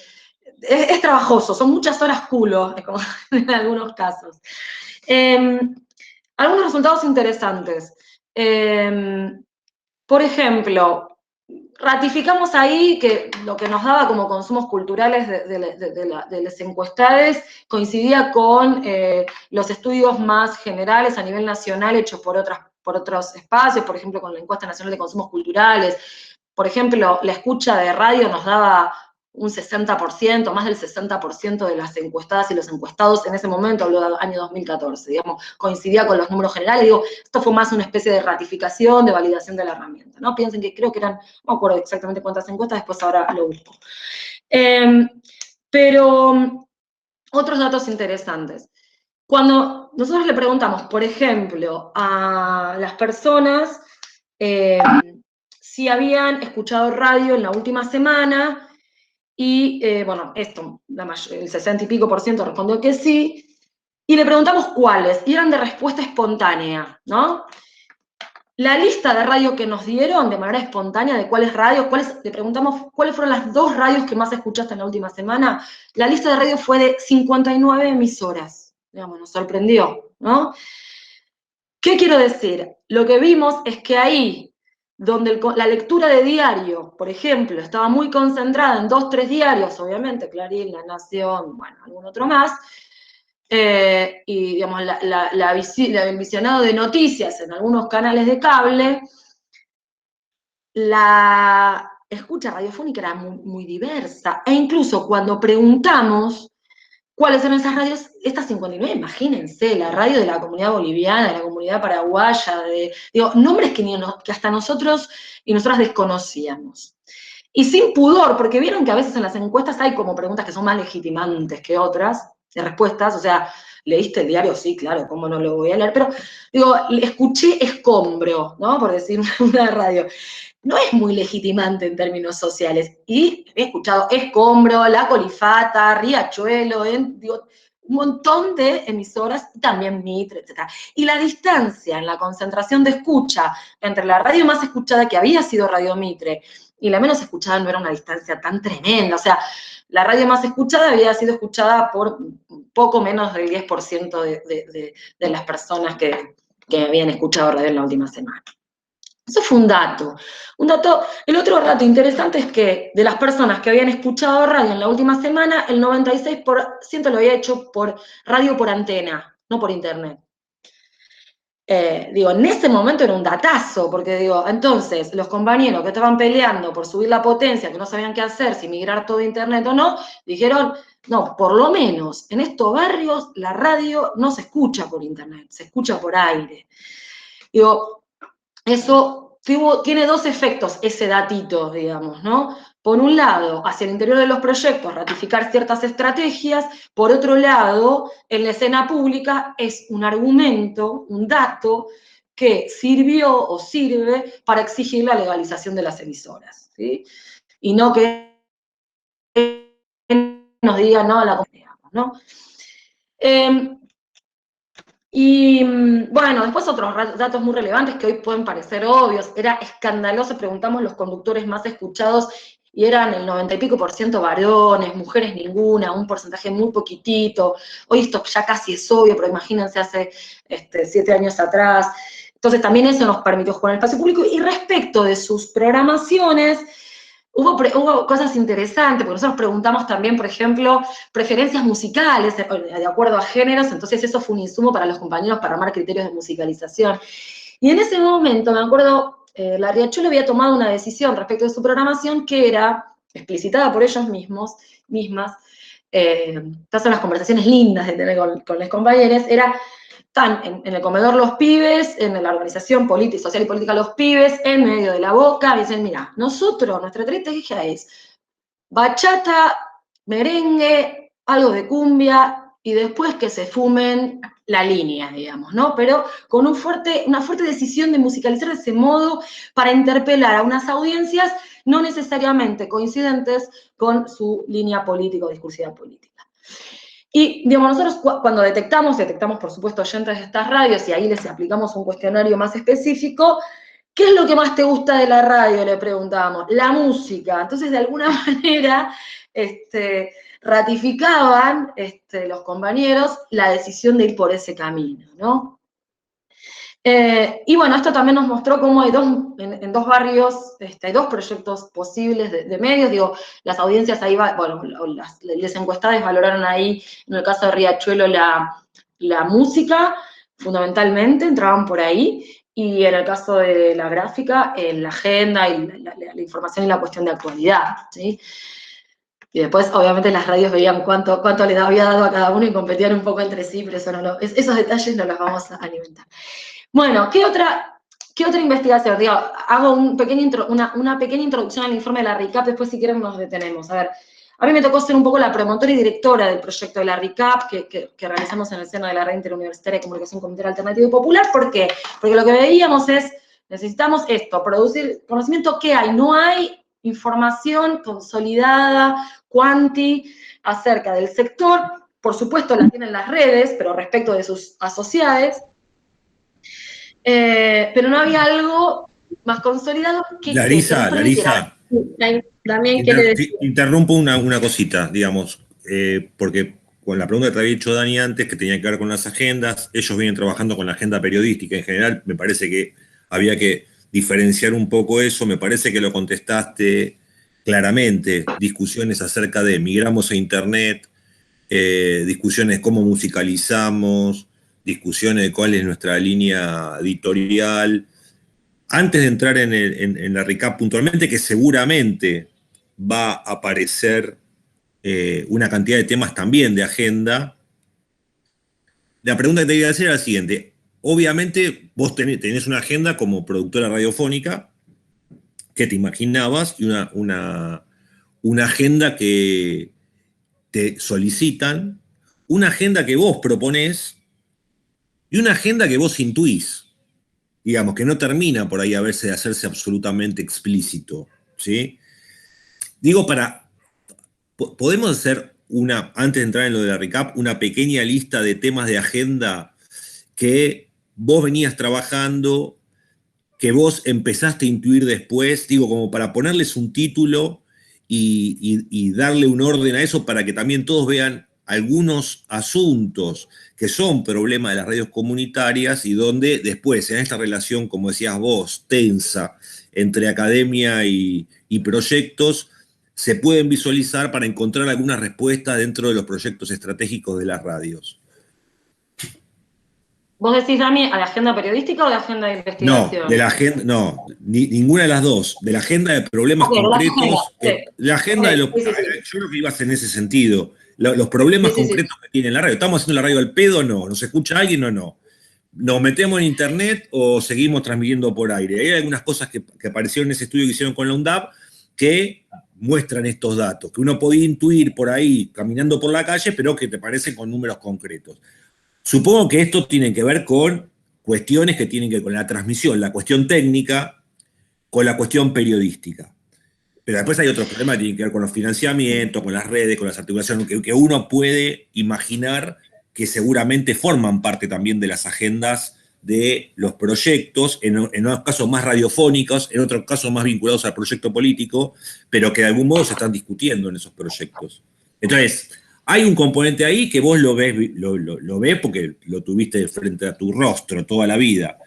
es trabajoso, son muchas horas culo, como en algunos casos. Algunos resultados interesantes. Por ejemplo, ratificamos ahí que lo que nos daba como consumos culturales de las encuestadas coincidía con los estudios más generales a nivel nacional hechos por otros espacios, por ejemplo, con la Encuesta Nacional de Consumos Culturales. Por ejemplo, la escucha de radio nos daba un 60%, más del 60% de las encuestadas y los encuestados en ese momento, habló del año 2014, digamos, coincidía con los números generales. Digo, esto fue más una especie de ratificación, de validación de la herramienta, ¿no? Piensen que creo que eran, no me acuerdo exactamente cuántas encuestas, después ahora lo busco. Pero otros datos interesantes. Cuando nosotros le preguntamos, por ejemplo, a las personas si habían escuchado radio en la última semana, y bueno, esto, el 60 y pico por ciento respondió que sí, y le preguntamos cuáles, y eran de respuesta espontánea, ¿no? La lista de radios que nos dieron de manera espontánea de cuáles radios, le preguntamos cuáles fueron las 2 radios que más escuchaste en la última semana. La lista de radios fue de 59 emisoras, digamos, nos sorprendió, ¿no? ¿Qué quiero decir? Lo que vimos es que ahí, donde la lectura de diario, por ejemplo, estaba muy concentrada en 2, 3 diarios, obviamente, Clarín, La Nación, bueno, algún otro más, y digamos, el visionado de noticias en algunos canales de cable, la escucha radiofónica era muy, muy diversa, e incluso cuando preguntamos cuáles eran esas radios, estas 59, imagínense, la radio de la comunidad boliviana, de la comunidad paraguaya, digo, nombres que hasta nosotros y nosotras desconocíamos. Y sin pudor, porque vieron que a veces en las encuestas hay como preguntas que son más legitimantes que otras, de respuestas, o sea, ¿leíste el diario? Sí, claro, ¿cómo no lo voy a leer? Pero, digo, escuché escombro, ¿no? Por decir una radio. No es muy legitimante en términos sociales. Y he escuchado Escombro, La Colifata, Riachuelo, digo, un montón de emisoras, y también Mitre, etc. Y la distancia en la concentración de escucha entre la radio más escuchada, que había sido Radio Mitre, y la menos escuchada no era una distancia tan tremenda. O sea, la radio más escuchada había sido escuchada por poco menos del 10% de las personas que habían escuchado radio en la última semana. Eso fue un dato. El otro dato interesante es que de las personas que habían escuchado radio en la última semana, el 96% lo había hecho por radio por antena, no por internet. Digo, en ese momento era un datazo, porque digo, entonces los compañeros que estaban peleando por subir la potencia, que no sabían qué hacer, si migrar todo a internet o no, dijeron, no, por lo menos en estos barrios la radio no se escucha por internet, se escucha por aire. Digo, eso tiene 2 efectos, ese datito, digamos, ¿no? Por un lado, hacia el interior de los proyectos, ratificar ciertas estrategias. Por otro lado, en la escena pública es un argumento, un dato, que sirvió o sirve para exigir la legalización de las emisoras, ¿sí? Y no que nos digan, no, la comunidad, ¿no? Y bueno, después otros datos muy relevantes que hoy pueden parecer obvios. Era escandaloso, preguntamos los conductores más escuchados y eran el 90 y pico por ciento varones, mujeres ninguna, un porcentaje muy poquitito. Hoy esto ya casi es obvio, pero imagínense hace 7 años atrás. Entonces también eso nos permitió jugar en el espacio público. Y respecto de sus programaciones, hubo cosas interesantes, porque nosotros preguntamos también, por ejemplo, preferencias musicales de acuerdo a géneros, entonces eso fue un insumo para los compañeros para armar criterios de musicalización. Y en ese momento, me acuerdo, la Riachuelo había tomado una decisión respecto de su programación que era, explicitada por ellos mismas, estas son las conversaciones lindas de tener con los compañeros, era están en el comedor los pibes, en la organización social y política los pibes, en medio de la boca, y dicen, mira, nuestra estrategia es bachata, merengue, algo de cumbia, y después que se fumen la línea, digamos, ¿no? Pero con una fuerte decisión de musicalizar de ese modo para interpelar a unas audiencias no necesariamente coincidentes con su línea política o discursiva política. Y, digamos, nosotros cuando detectamos por supuesto oyentes de estas radios y ahí les aplicamos un cuestionario más específico, ¿qué es lo que más te gusta de la radio? Le preguntábamos, la música. Entonces, de alguna manera, ratificaban los compañeros la decisión de ir por ese camino, ¿no? Y bueno, esto también nos mostró cómo hay en 2 barrios, hay 2 proyectos posibles de medios, digo, las audiencias ahí, bueno, las encuestadas valoraron ahí, en el caso de Riachuelo, la música, fundamentalmente, entraban por ahí, y en el caso de la gráfica, la agenda y la información y la cuestión de actualidad, ¿sí? Y después, obviamente, las radios veían cuánto le había dado a cada uno y competían un poco entre sí, pero eso esos detalles no los vamos a alimentar. Bueno, ¿qué otra investigación? Digo, hago una pequeña introducción al informe de la RICAP, después si quieren nos detenemos. A ver, a mí me tocó ser un poco la promotora y directora del proyecto de la RICAP que realizamos en el seno de la Red Interuniversitaria de Comunicación Comunitaria Alternativa y Popular. ¿Por qué? Porque lo que veíamos es, necesitamos esto, producir conocimiento. ¿Qué hay? No hay información consolidada, cuanti, acerca del sector. Por supuesto la tienen las redes, pero respecto de sus asociados. Pero no había algo más consolidado que Larisa, también quiere decir. Interrumpo una cosita, digamos, porque con la pregunta que te había hecho Dani antes, que tenía que ver con las agendas, ellos vienen trabajando con la agenda periodística en general, me parece que había que diferenciar un poco eso, me parece que lo contestaste claramente, discusiones acerca de migramos a Internet, discusiones cómo musicalizamos, discusiones de cuál es nuestra línea editorial. Antes de entrar en la RICAP puntualmente, que seguramente va a aparecer una cantidad de temas también de agenda, la pregunta que te quería hacer era la siguiente. Obviamente vos tenés una agenda como productora radiofónica que te imaginabas y una agenda que te solicitan, una agenda que vos proponés y una agenda que vos intuís, digamos, que no termina por ahí a veces de hacerse absolutamente explícito, ¿sí? Digo, podemos hacer antes de entrar en lo de la RICAP, una pequeña lista de temas de agenda que vos venías trabajando, que vos empezaste a intuir después, digo, como para ponerles un título y darle un orden a eso para que también todos vean algunos asuntos que son problema de las radios comunitarias y donde después en esta relación, como decías vos, tensa entre academia y proyectos, se pueden visualizar para encontrar alguna respuesta dentro de los proyectos estratégicos de las radios. ¿Vos decís, Dani, a la agenda periodística o a la agenda de investigación? No, de la agenda, no, ninguna de las dos. De la agenda de problemas concretos. La agenda de los. Sí. Yo creo que ibas en ese sentido. Los problemas concretos que tiene la radio. ¿Estamos haciendo la radio al pedo o no? ¿Nos escucha alguien o no? ¿Nos metemos en internet o seguimos transmitiendo por aire? Hay algunas cosas que aparecieron en ese estudio que hicieron con la UNDAP que muestran estos datos, que uno podía intuir por ahí caminando por la calle, pero que te parecen con números concretos. Supongo que esto tiene que ver con cuestiones que tienen que ver con la transmisión, la cuestión técnica, con la cuestión periodística. Pero después hay otros problemas que tienen que ver con los financiamientos, con las redes, con las articulaciones, que uno puede imaginar que seguramente forman parte también de las agendas de los proyectos, en unos casos más radiofónicos, en otros casos más vinculados al proyecto político, pero que de algún modo se están discutiendo en esos proyectos. Entonces, hay un componente ahí que vos lo ves porque lo tuviste frente a tu rostro toda la vida.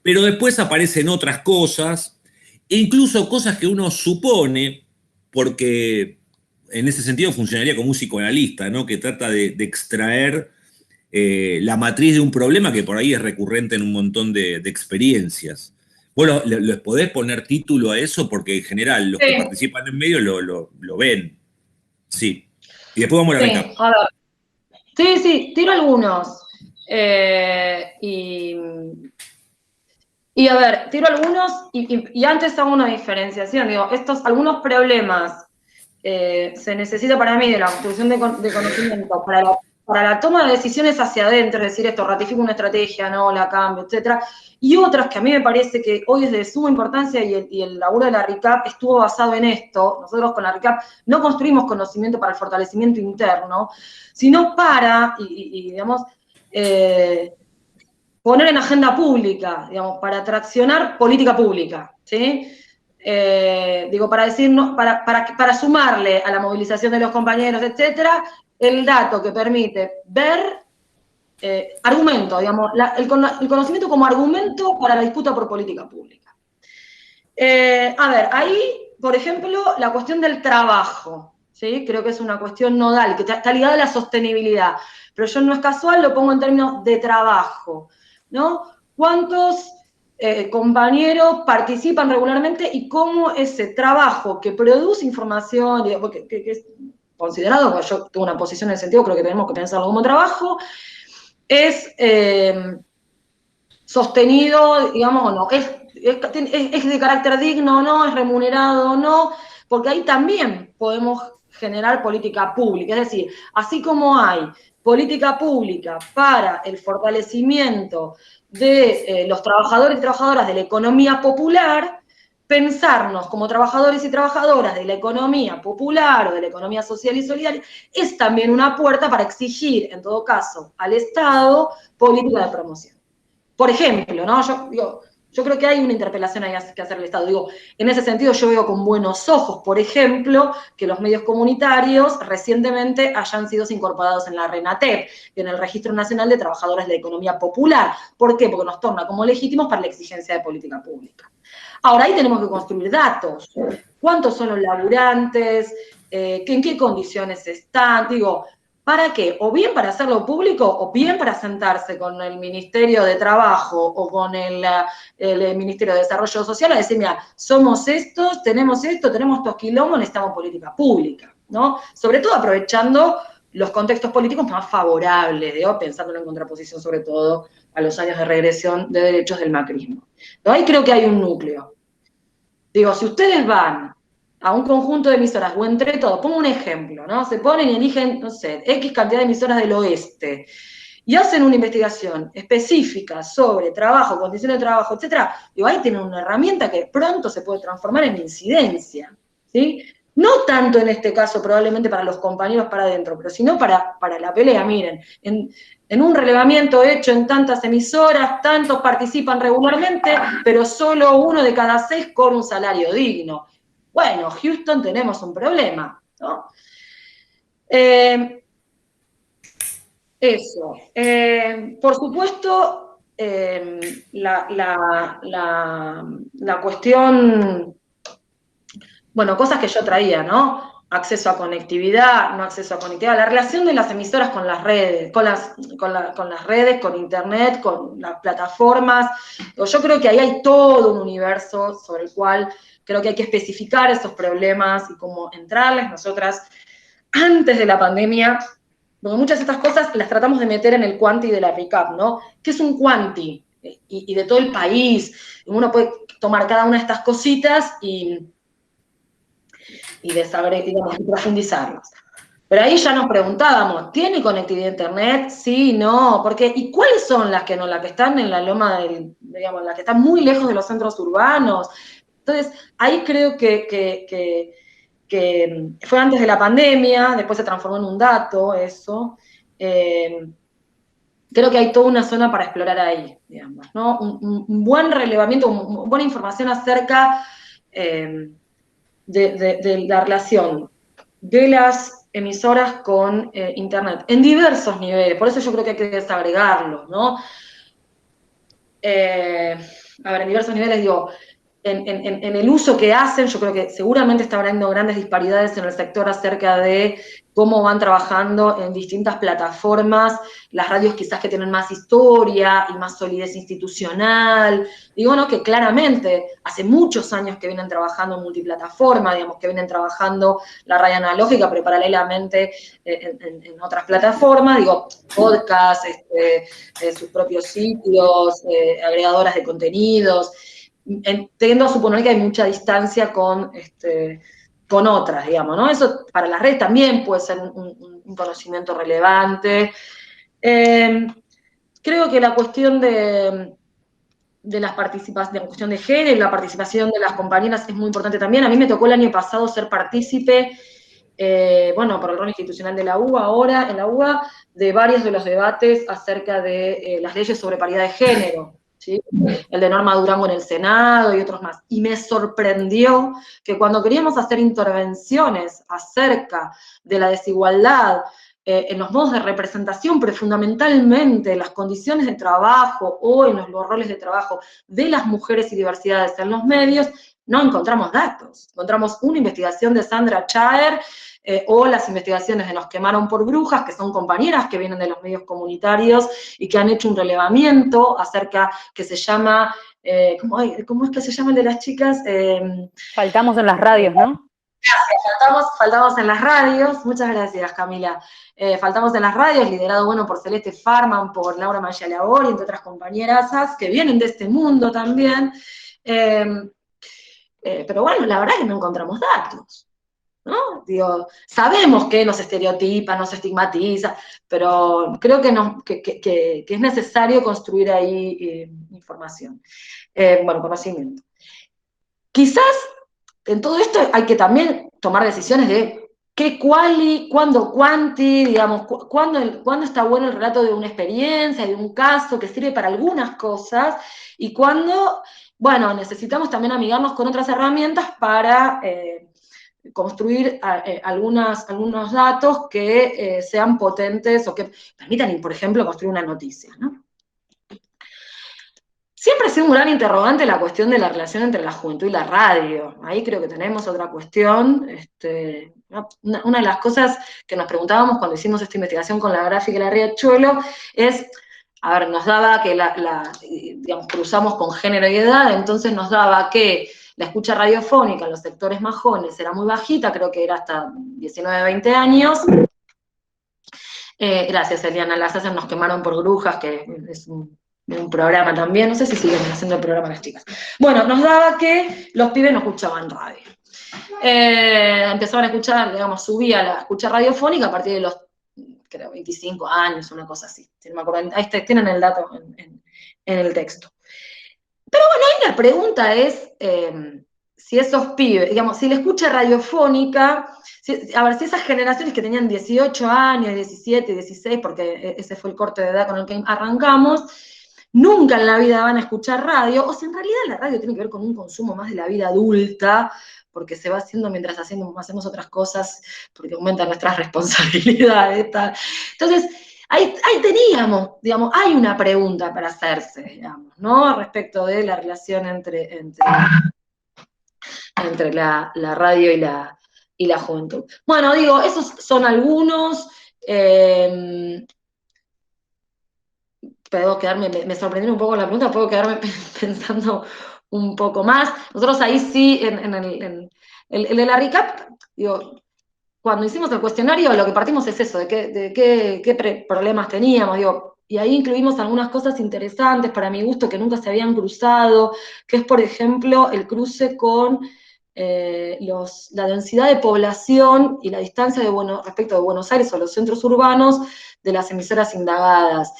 Pero después aparecen otras cosas, e incluso cosas que uno supone, porque en ese sentido funcionaría como un psicoanalista, ¿no? Que trata de extraer la matriz de un problema que por ahí es recurrente en un montón de experiencias. Bueno, ¿les podés poner título a eso? Porque en general los que participan en medio lo ven. Sí. Y después vamos a la recap. A ver. Sí, tiro algunos. Y a ver, tiro algunos y antes hago una diferenciación. Digo, algunos problemas se necesita para mí de la obtención de conocimiento para la toma de decisiones hacia adentro, es decir, esto, ratifico una estrategia, no, la cambio, etcétera. Y otras que a mí me parece que hoy es de suma importancia y el laburo de la RICAP estuvo basado en esto. Nosotros con la RICAP no construimos conocimiento para el fortalecimiento interno, sino para, digamos, poner en agenda pública, digamos, para traccionar política pública, ¿sí? Para decirnos, para sumarle a la movilización de los compañeros, etcétera, el dato que permite ver argumento, digamos, el conocimiento como argumento para la disputa por política pública. A ver, ahí, por ejemplo, la cuestión del trabajo, ¿sí? Creo que es una cuestión nodal, que está ligada a la sostenibilidad, pero yo no es casual, lo pongo en términos de trabajo, ¿no? ¿Cuántos compañeros participan regularmente y cómo ese trabajo que produce información, que considerado, porque yo tengo una posición en el sentido, creo que tenemos que pensarlo como trabajo, es sostenido, digamos, o no, es de carácter digno o no, es remunerado o no, porque ahí también podemos generar política pública. Es decir, así como hay política pública para el fortalecimiento de los trabajadores y trabajadoras de la economía popular, pensarnos como trabajadores y trabajadoras de la economía popular o de la economía social y solidaria es también una puerta para exigir, en todo caso, al Estado política de promoción. Por ejemplo, ¿no? Yo creo que hay una interpelación ahí que hacer al Estado. Digo, en ese sentido yo veo con buenos ojos, por ejemplo, que los medios comunitarios recientemente hayan sido incorporados en la RENATEP, en el Registro Nacional de Trabajadores de la Economía Popular. ¿Por qué? Porque nos torna como legítimos para la exigencia de política pública. Ahora, ahí tenemos que construir datos. ¿Cuántos son los laburantes? ¿En qué condiciones están? Digo, ¿para qué? O bien para hacerlo público, o bien para sentarse con el Ministerio de Trabajo o con el Ministerio de Desarrollo Social a decir, mira, somos estos, tenemos estos quilombos, necesitamos política pública, ¿no? Sobre todo aprovechando los contextos políticos más favorables, digo, pensándolo en contraposición sobre todo a los años de regresión de derechos del macrismo. Pero ahí creo que hay un núcleo. Digo, si ustedes van a un conjunto de emisoras, o entre todos, pongo un ejemplo, ¿no? Se ponen y eligen, no sé, X cantidad de emisoras del oeste, y hacen una investigación específica sobre trabajo, condiciones de trabajo, etcétera, y ahí tienen una herramienta que pronto se puede transformar en incidencia, ¿sí? No tanto en este caso probablemente para los compañeros para adentro, pero sino para la pelea. Miren, en un relevamiento hecho en tantas emisoras, tantos participan regularmente, pero solo 1 de cada 6 cobra un salario digno. Bueno, Houston tenemos un problema, ¿no? Eso. Por supuesto, la cuestión, bueno, cosas que yo traía, ¿no? Acceso a conectividad, no acceso a conectividad, la relación de las emisoras con las redes, con las redes, con internet, con las plataformas. Yo creo que ahí hay todo un universo sobre el cual creo que hay que especificar esos problemas y cómo entrarles. Nosotras, antes de la pandemia, porque muchas de estas cosas las tratamos de meter en el cuanti de la RICAP, ¿no? ¿Qué es un cuanti? Y de todo el país. Uno puede tomar cada una de estas cositas y digamos, y profundizarlas. Pero ahí ya nos preguntábamos, ¿tiene conectividad a internet? Sí, no, porque ¿y cuáles son las que no? Las que están en la loma digamos, las que están muy lejos de los centros urbanos. Entonces, ahí creo que fue antes de la pandemia, después se transformó en un dato eso. Creo que hay toda una zona para explorar ahí, digamos, ¿no? Un buen relevamiento, una buena información acerca de la relación de las emisoras con internet, en diversos niveles, por eso yo creo que hay que desagregarlo, ¿no? A ver, en diversos niveles, digo, en el uso que hacen, yo creo que seguramente está habiendo grandes disparidades en el sector acerca de cómo van trabajando en distintas plataformas, las radios quizás que tienen más historia y más solidez institucional, digo, ¿no? Que claramente hace muchos años que vienen trabajando en multiplataforma, digamos, que vienen trabajando la radio analógica, pero paralelamente en otras plataformas, digo, podcasts, sus propios sitios, agregadoras de contenidos, teniendo a suponer que hay mucha distancia con otras, digamos, ¿no? Eso para las redes también puede ser un conocimiento relevante. Creo que la cuestión de las participaciones, de la cuestión de género y la participación de las compañeras es muy importante también. A mí me tocó el año pasado ser partícipe, bueno, por el rol institucional de la UBA, ahora en la UBA, de varios de los debates acerca de las leyes sobre paridad de género, ¿sí? El de Norma Durango en el Senado y otros más. Y me sorprendió que cuando queríamos hacer intervenciones acerca de la desigualdad en los modos de representación, pero fundamentalmente en las condiciones de trabajo o en los roles de trabajo de las mujeres y diversidades en los medios, no encontramos datos. Encontramos una investigación de Sandra Chaer, o las investigaciones de Nos quemaron por brujas, que son compañeras que vienen de los medios comunitarios y que han hecho un relevamiento acerca, que se llama, ¿cómo es que se llama el de las chicas? Faltamos en las radios, ¿no? Faltamos en las radios, muchas gracias Camila. Faltamos en las radios, liderado por Celeste Farman, por Laura Mayalabori, entre otras compañeras que vienen de este mundo también. Pero bueno, la verdad es que no encontramos datos, ¿no? Digo, sabemos que nos estereotipa, nos estigmatiza, pero creo que es necesario construir ahí información, conocimiento. Quizás en todo esto hay que también tomar decisiones de qué quali, cuándo quanti, digamos, cuándo está bueno el relato de una experiencia, de un caso que sirve para algunas cosas, y cuándo, necesitamos también amigarnos con otras herramientas para construir algunos datos que sean potentes o que permitan, por ejemplo, construir una noticia, ¿no? Siempre ha sido un gran interrogante la cuestión de la relación entre la juventud y la radio. Ahí creo que tenemos otra cuestión. Una de las cosas que nos preguntábamos cuando hicimos esta investigación con la gráfica y la Riachuelo es, nos daba que cruzamos con género y edad, entonces nos daba que la escucha radiofónica en los sectores más jóvenes era muy bajita, creo que era hasta 19, 20 años. Gracias, Eliana, las hacen nos quemaron por brujas, que es un programa también, no sé si siguen haciendo el programa las chicas. Nos daba que los pibes no escuchaban radio. Empezaban a escuchar, subía la escucha radiofónica a partir de los, creo, 25 años, una cosa así. Si no me acuerdo, ahí tienen el dato en el texto. Pero ahí la pregunta es si esos pibes, si la escucha radiofónica, si esas generaciones que tenían 18 años, 17, 16, porque ese fue el corte de edad con el que arrancamos, nunca en la vida van a escuchar radio, o si en realidad la radio tiene que ver con un consumo más de la vida adulta, porque se va haciendo mientras hacemos otras cosas, porque aumentan nuestras responsabilidades. Entonces, ahí teníamos, hay una pregunta para hacerse, ¿no? Respecto de la relación entre la radio y la juventud. Esos son algunos. Me sorprendió un poco la pregunta, puedo quedarme pensando un poco más. Nosotros ahí sí, en el de la RICAP, cuando hicimos el cuestionario, lo que partimos es eso, de qué problemas teníamos, y ahí incluimos algunas cosas interesantes para mi gusto que nunca se habían cruzado, que es, por ejemplo, el cruce con la densidad de población y la distancia respecto de Buenos Aires o los centros urbanos de las emisoras indagadas.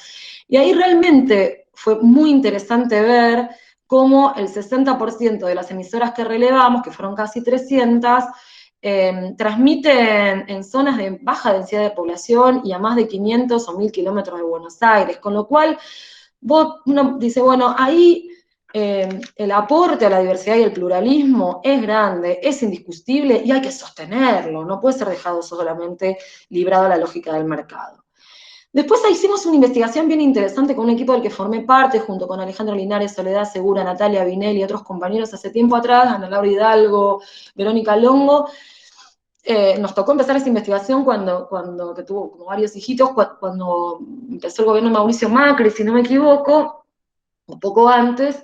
Y ahí realmente fue muy interesante ver cómo el 60% de las emisoras que relevamos, que fueron casi 300, transmiten en zonas de baja densidad de población y a más de 500 o 1000 kilómetros de Buenos Aires, con lo cual uno dice, ahí el aporte a la diversidad y el pluralismo es grande, es indiscutible y hay que sostenerlo, no puede ser dejado solamente librado a la lógica del mercado. Después hicimos una investigación bien interesante con un equipo del que formé parte, junto con Alejandro Linares, Soledad Segura, Natalia Vinelli y otros compañeros hace tiempo atrás, Ana Laura Hidalgo, Verónica Longo. Nos tocó empezar esta investigación que tuvo como varios hijitos, cuando empezó el gobierno de Mauricio Macri, si no me equivoco, un poco antes.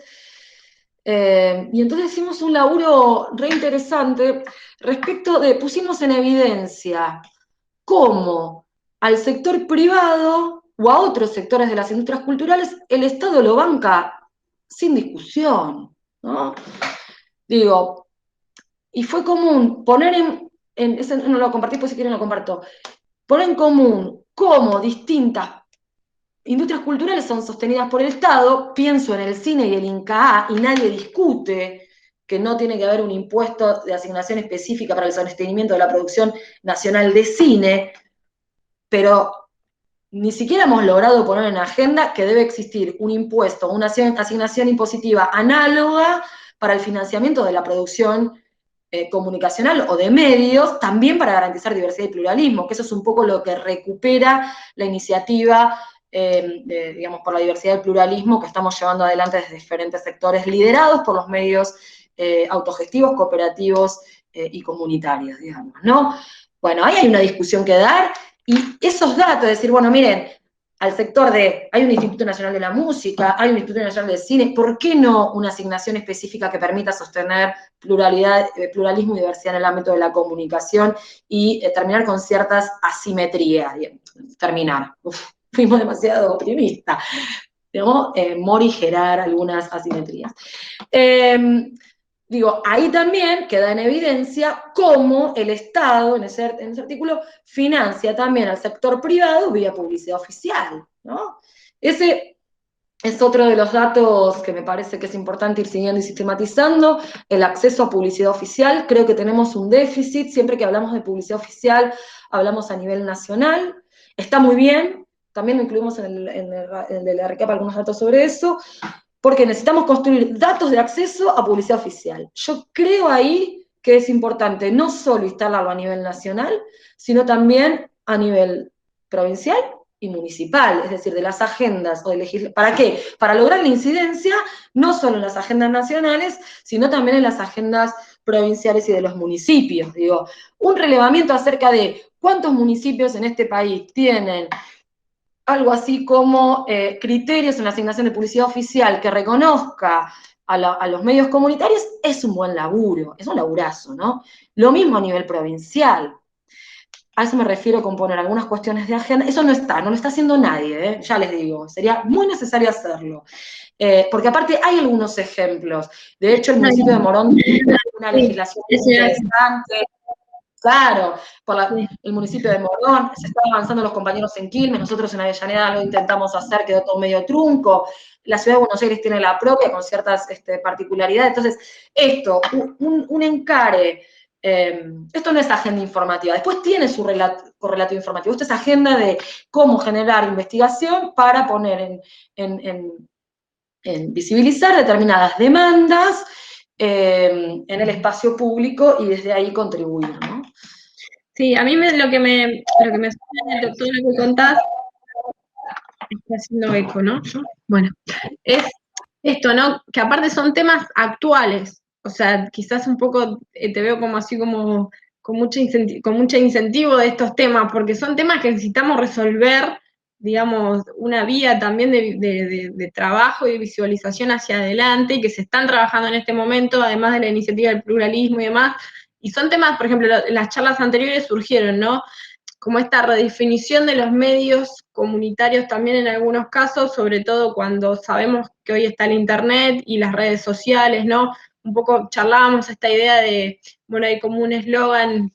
Y entonces hicimos un laburo re interesante respecto pusimos en evidencia cómo al sector privado o a otros sectores de las industrias culturales, el Estado lo banca sin discusión, ¿no? Y fue común poner ese no lo compartí, pues si quieren lo comparto, poner en común cómo distintas industrias culturales son sostenidas por el Estado, pienso en el cine y el INCAA, y nadie discute que no tiene que haber un impuesto de asignación específica para el sostenimiento de la producción nacional de cine, pero ni siquiera hemos logrado poner en agenda que debe existir un impuesto, una asignación impositiva análoga para el financiamiento de la producción comunicacional o de medios, también para garantizar diversidad y pluralismo, que eso es un poco lo que recupera la iniciativa, por la diversidad y el pluralismo que estamos llevando adelante desde diferentes sectores, liderados por los medios autogestivos, cooperativos y comunitarios, digamos, ¿no? Ahí hay una discusión que dar, y esos datos, decir, miren, al sector hay un Instituto Nacional de la Música, hay un Instituto Nacional del Cine, ¿por qué no una asignación específica que permita sostener pluralismo y diversidad en el ámbito de la comunicación y terminar con ciertas asimetrías? Fuimos demasiado optimistas, digamos, morigerar algunas asimetrías. Ahí también queda en evidencia cómo el Estado, en ese artículo, financia también al sector privado vía publicidad oficial, ¿no? Ese es otro de los datos que me parece que es importante ir siguiendo y sistematizando, el acceso a publicidad oficial. Creo que tenemos un déficit, siempre que hablamos de publicidad oficial, hablamos a nivel nacional, está muy bien, también lo incluimos en el de la RECAP algunos datos sobre eso, porque necesitamos construir datos de acceso a publicidad oficial. Yo creo ahí que es importante no solo instalarlo a nivel nacional, sino también a nivel provincial y municipal, es decir, de las agendas o de legislación. ¿Para qué? Para lograr la incidencia no solo en las agendas nacionales, sino también en las agendas provinciales y de los municipios. Un relevamiento acerca de cuántos municipios en este país tienen algo así como criterios en la asignación de publicidad oficial que reconozca a los medios comunitarios, es un buen laburo, es un laburazo, ¿no? Lo mismo a nivel provincial. A eso me refiero con poner algunas cuestiones de agenda. Eso no lo está haciendo nadie, ya les digo, sería muy necesario hacerlo. Porque aparte hay algunos ejemplos. De hecho, el municipio de Morón tiene una legislación interesante. Claro, el municipio de Morón, se está avanzando los compañeros en Quilmes, nosotros en Avellaneda lo intentamos hacer, quedó todo medio trunco, la ciudad de Buenos Aires tiene la propia con ciertas particularidades, entonces esto, un encare, esto no es agenda informativa, después tiene su correlato informativo, esto es agenda de cómo generar investigación para poner en visibilizar determinadas demandas, en el espacio público y desde ahí contribuir, ¿no? Sí, a mí lo que me suena de todo lo que contás, está haciendo eco, ¿no? Bueno, es esto, ¿no? Que aparte son temas actuales, o sea, quizás un poco te veo como así como con mucho incentivo de estos temas, porque son temas que necesitamos resolver, digamos, una vía también de trabajo y de visualización hacia adelante, y que se están trabajando en este momento, además de la iniciativa del pluralismo y demás, y son temas, por ejemplo, las charlas anteriores surgieron, ¿no? Como esta redefinición de los medios comunitarios también en algunos casos, sobre todo cuando sabemos que hoy está el internet y las redes sociales, ¿no? Un poco charlábamos esta idea de, bueno, hay como un eslogan,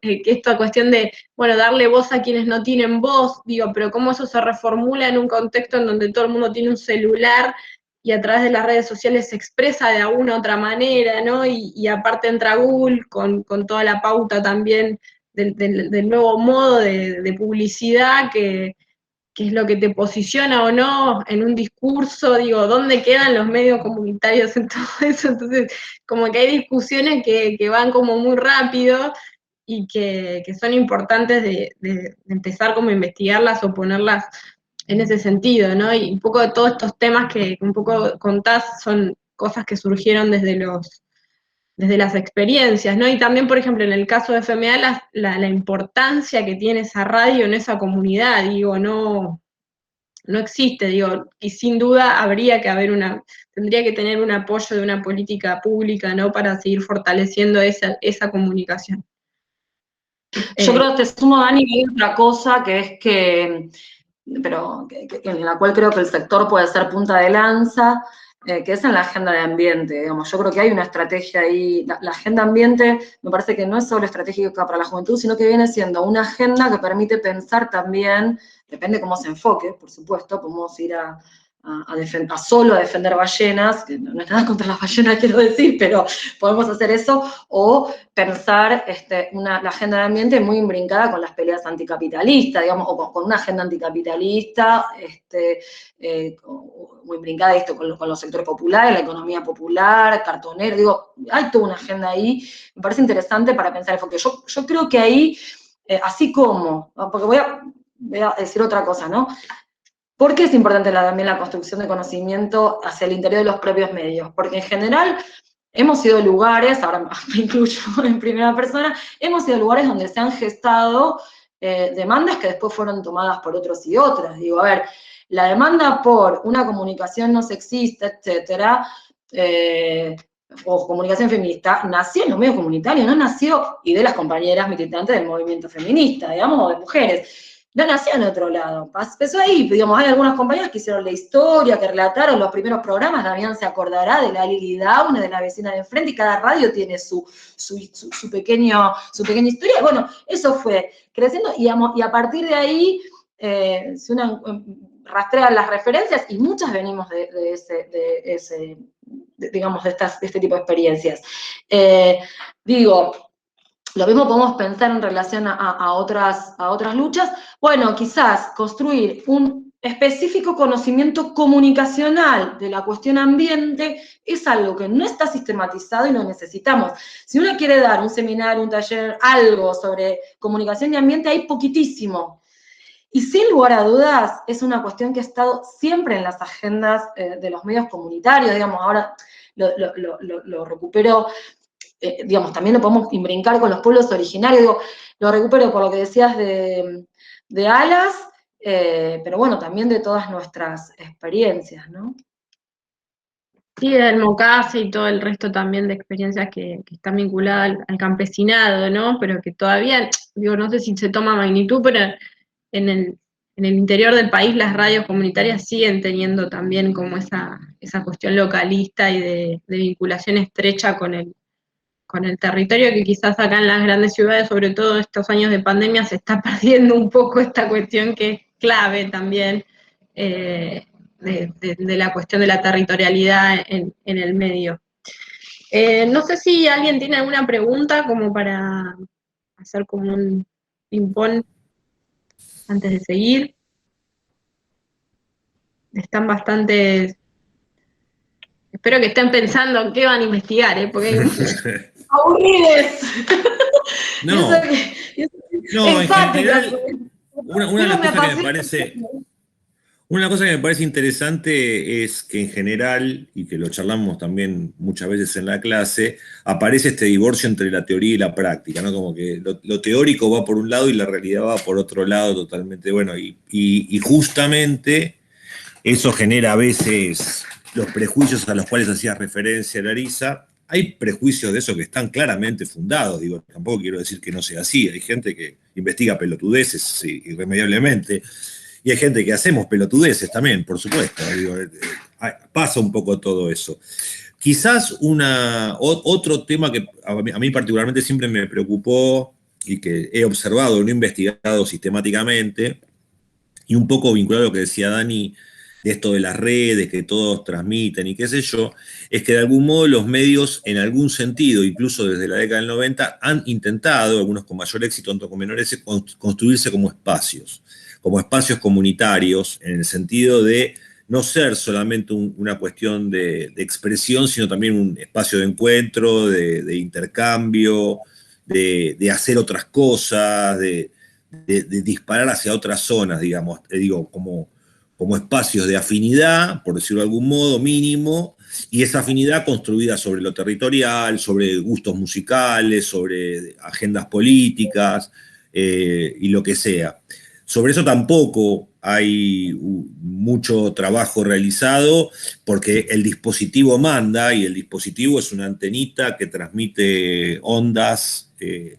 esta cuestión de, bueno, darle voz a quienes no tienen voz, pero cómo eso se reformula en un contexto en donde todo el mundo tiene un celular y a través de las redes sociales se expresa de alguna otra manera, ¿no? Y aparte entra Google con toda la pauta también del nuevo modo de publicidad que es lo que te posiciona o no en un discurso, ¿dónde quedan los medios comunitarios en todo eso? Entonces, como que hay discusiones que van como muy rápido y que son importantes de empezar como a investigarlas o ponerlas en ese sentido, ¿no? Y un poco de todos estos temas que un poco contás son cosas que surgieron desde las experiencias, ¿no? Y también, por ejemplo, en el caso de FMA, la importancia que tiene esa radio en esa comunidad, no existe, y sin duda tendría que tener un apoyo de una política pública, ¿no? Para seguir fortaleciendo esa comunicación. Yo creo que te sumo, Dani, y hay otra cosa que es que en la cual creo que el sector puede ser punta de lanza, que es en la agenda de ambiente, digamos. Yo creo que hay una estrategia ahí, la agenda ambiente me parece que no es solo estratégica para la juventud, sino que viene siendo una agenda que permite pensar también, depende cómo se enfoque, por supuesto, podemos ir solo a defender ballenas, que no es nada contra las ballenas, quiero decir, pero podemos hacer eso, o pensar la agenda de ambiente muy imbrincada con las peleas anticapitalistas, digamos, o con una agenda anticapitalista, muy imbrincada con los sectores populares, la economía popular, cartonero, hay toda una agenda ahí, me parece interesante para pensar el enfoque. Yo creo que ahí, así como, porque voy a decir otra cosa, ¿no? ¿Por qué es importante también la construcción de conocimiento hacia el interior de los propios medios? Porque en general hemos sido lugares, ahora me incluyo en primera persona, hemos sido lugares donde se han gestado demandas que después fueron tomadas por otros y otras. Digo, a ver, la demanda por una comunicación no sexista, etcétera, o comunicación feminista, nació en los medios comunitarios, no nació, y de las compañeras militantes del movimiento feminista, digamos, o de mujeres. No nació en otro lado, empezó ahí, digamos, hay algunas compañeras que hicieron la historia, que relataron los primeros programas, Damián se acordará de la Lili Downe, de la vecina de enfrente, y cada radio tiene su pequeña historia. Bueno, eso fue creciendo, y a partir de ahí, si uno rastrea las referencias, y muchas venimos de este tipo de experiencias. Lo mismo podemos pensar en relación a otras luchas. Bueno, quizás construir un específico conocimiento comunicacional de la cuestión ambiente es algo que no está sistematizado y lo necesitamos. Si uno quiere dar un seminario, un taller, algo sobre comunicación y ambiente, hay poquitísimo. Y sin lugar a dudas, es una cuestión que ha estado siempre en las agendas de los medios comunitarios, digamos, ahora lo recupero. Digamos, también lo podemos imbrincar con los pueblos originarios, digo, lo recupero por lo que decías de Alas, pero bueno, también de todas nuestras experiencias, ¿no? Sí, del MOCASE y todo el resto también de experiencias que están vinculadas al campesinado, ¿no? Pero que todavía, digo, no sé si se toma magnitud, pero en el interior del país las radios comunitarias siguen teniendo también como esa cuestión localista y de vinculación estrecha con el territorio, que quizás acá en las grandes ciudades, sobre todo estos años de pandemia, se está perdiendo un poco esta cuestión que es clave también de la cuestión de la territorialidad en el medio. No sé si alguien tiene alguna pregunta como para hacer como un ping-pong antes de seguir. Están bastante... Espero que estén pensando en qué van a investigar, porque hay ¡aburrides! No, en general, una cosa que me parece interesante es que en general, y que lo charlamos también muchas veces en la clase, aparece este divorcio entre la teoría y la práctica, ¿no? Como que lo teórico va por un lado y la realidad va por otro lado totalmente. Bueno, y justamente eso genera a veces los prejuicios a los cuales hacía referencia Larisa. Hay prejuicios de eso que están claramente fundados, digo, tampoco quiero decir que no sea así, hay gente que investiga pelotudeces sí, irremediablemente, y hay gente que hacemos pelotudeces también, por supuesto, digo, pasa un poco todo eso. Quizás otro tema que a mí particularmente siempre me preocupó y que he observado, no he investigado sistemáticamente, y un poco vinculado a lo que decía Dani, de esto de las redes, que todos transmiten y qué sé yo, es que de algún modo los medios, en algún sentido, incluso desde la década del 90, han intentado, algunos con mayor éxito, otros con menor éxito, construirse como espacios comunitarios, en el sentido de no ser solamente una cuestión de expresión, sino también un espacio de encuentro, de intercambio, de hacer otras cosas, de disparar hacia otras zonas, digamos, digo, como espacios de afinidad, por decirlo de algún modo, mínimo, y esa afinidad construida sobre lo territorial, sobre gustos musicales, sobre agendas políticas y lo que sea. Sobre eso tampoco hay mucho trabajo realizado porque el dispositivo manda y el dispositivo es una antenita que transmite ondas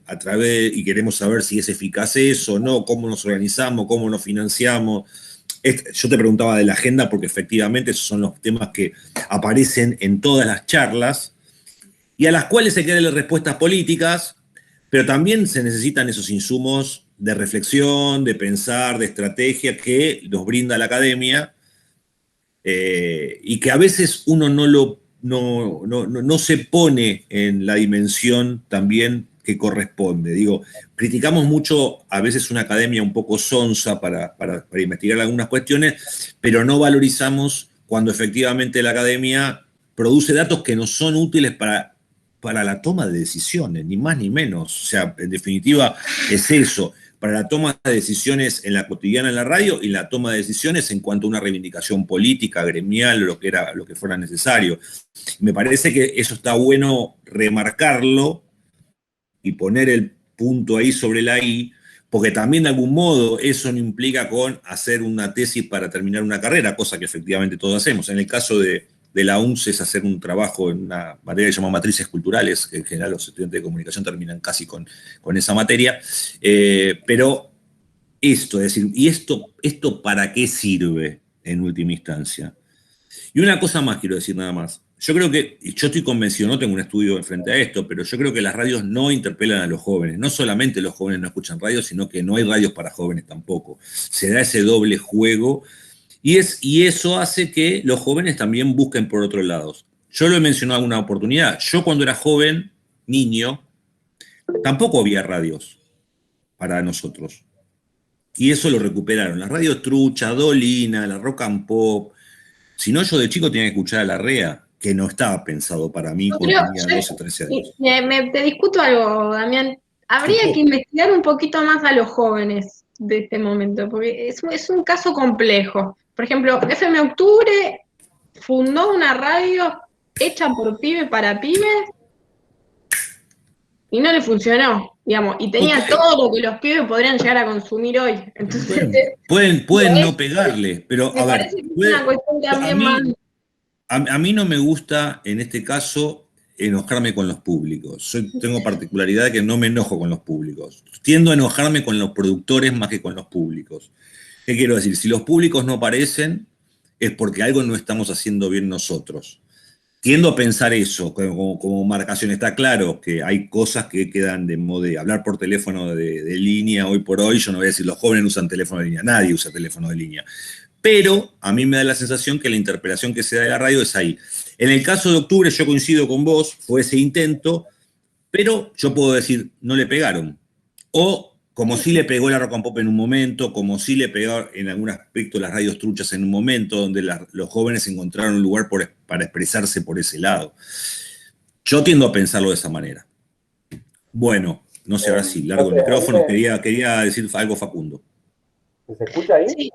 a través, y queremos saber si es eficaz eso o no, cómo nos organizamos, cómo nos financiamos. Yo te preguntaba de la agenda porque efectivamente esos son los temas que aparecen en todas las charlas y a las cuales hay que darle respuestas políticas, pero también se necesitan esos insumos de reflexión, de pensar, de estrategia que nos brinda la academia y que a veces uno no se pone en la dimensión también que corresponde. Digo, criticamos mucho a veces una academia un poco sonsa para investigar algunas cuestiones, pero no valorizamos cuando efectivamente la academia produce datos que nos son útiles para la toma de decisiones, ni más ni menos. O sea, en definitiva es eso, para la toma de decisiones en la cotidiana en la radio y la toma de decisiones en cuanto a una reivindicación política, gremial, lo que fuera necesario. Me parece que eso está bueno remarcarlo y poner el punto ahí sobre la I, porque también de algún modo eso no implica con hacer una tesis para terminar una carrera, cosa que efectivamente todos hacemos. En el caso de la UNCE es hacer un trabajo en una materia que se llama matrices culturales, que en general los estudiantes de comunicación terminan casi con esa materia, pero esto, es decir, ¿y esto para qué sirve en última instancia? Y una cosa más quiero decir nada más. Yo creo que, y yo estoy convencido, no tengo un estudio frente a esto, pero yo creo que las radios no interpelan a los jóvenes. No solamente los jóvenes no escuchan radios, sino que no hay radios para jóvenes tampoco. Se da ese doble juego y eso hace que los jóvenes también busquen por otros lados. Yo lo he mencionado en alguna oportunidad. Yo cuando era joven, niño, tampoco había radios para nosotros. Y eso lo recuperaron. Las radios Trucha, Dolina, la Rock and Pop. Si no, yo de chico tenía que escuchar a la REA, que no estaba pensado para mí cuando tenía 12 o 13 años. Te discuto algo, Damián. Habría que investigar un poquito más a los jóvenes de este momento, porque es un caso complejo. Por ejemplo, FM Octubre fundó una radio hecha por pibe para pibes y no le funcionó, digamos, y tenía todo lo que los pibes podrían llegar a consumir hoy. Entonces, pueden no pegarle, pero me a ver, parece que es una cuestión también más. A mí no me gusta, en este caso, enojarme con los públicos. Yo tengo particularidad de que no me enojo con los públicos. Tiendo a enojarme con los productores más que con los públicos. ¿Qué quiero decir? Si los públicos no aparecen, es porque algo no estamos haciendo bien nosotros. Tiendo a pensar eso como marcación. Está claro que hay cosas que quedan de moda. Hablar por teléfono de línea hoy por hoy, yo no voy a decir los jóvenes usan teléfono de línea, nadie usa teléfono de línea. Pero a mí me da la sensación que la interpelación que se da de la radio es ahí. En el caso de Octubre, yo coincido con vos, fue ese intento, pero yo puedo decir, no le pegaron. O como sí le pegó la Rock and Pop en un momento, como sí le pegó en algún aspecto las radios truchas en un momento, donde los jóvenes encontraron un lugar para expresarse por ese lado. Yo tiendo a pensarlo de esa manera. Bueno, no sé, ahora sí, largo el micrófono, quería decir algo, Facundo. ¿Se escucha ahí? Sí.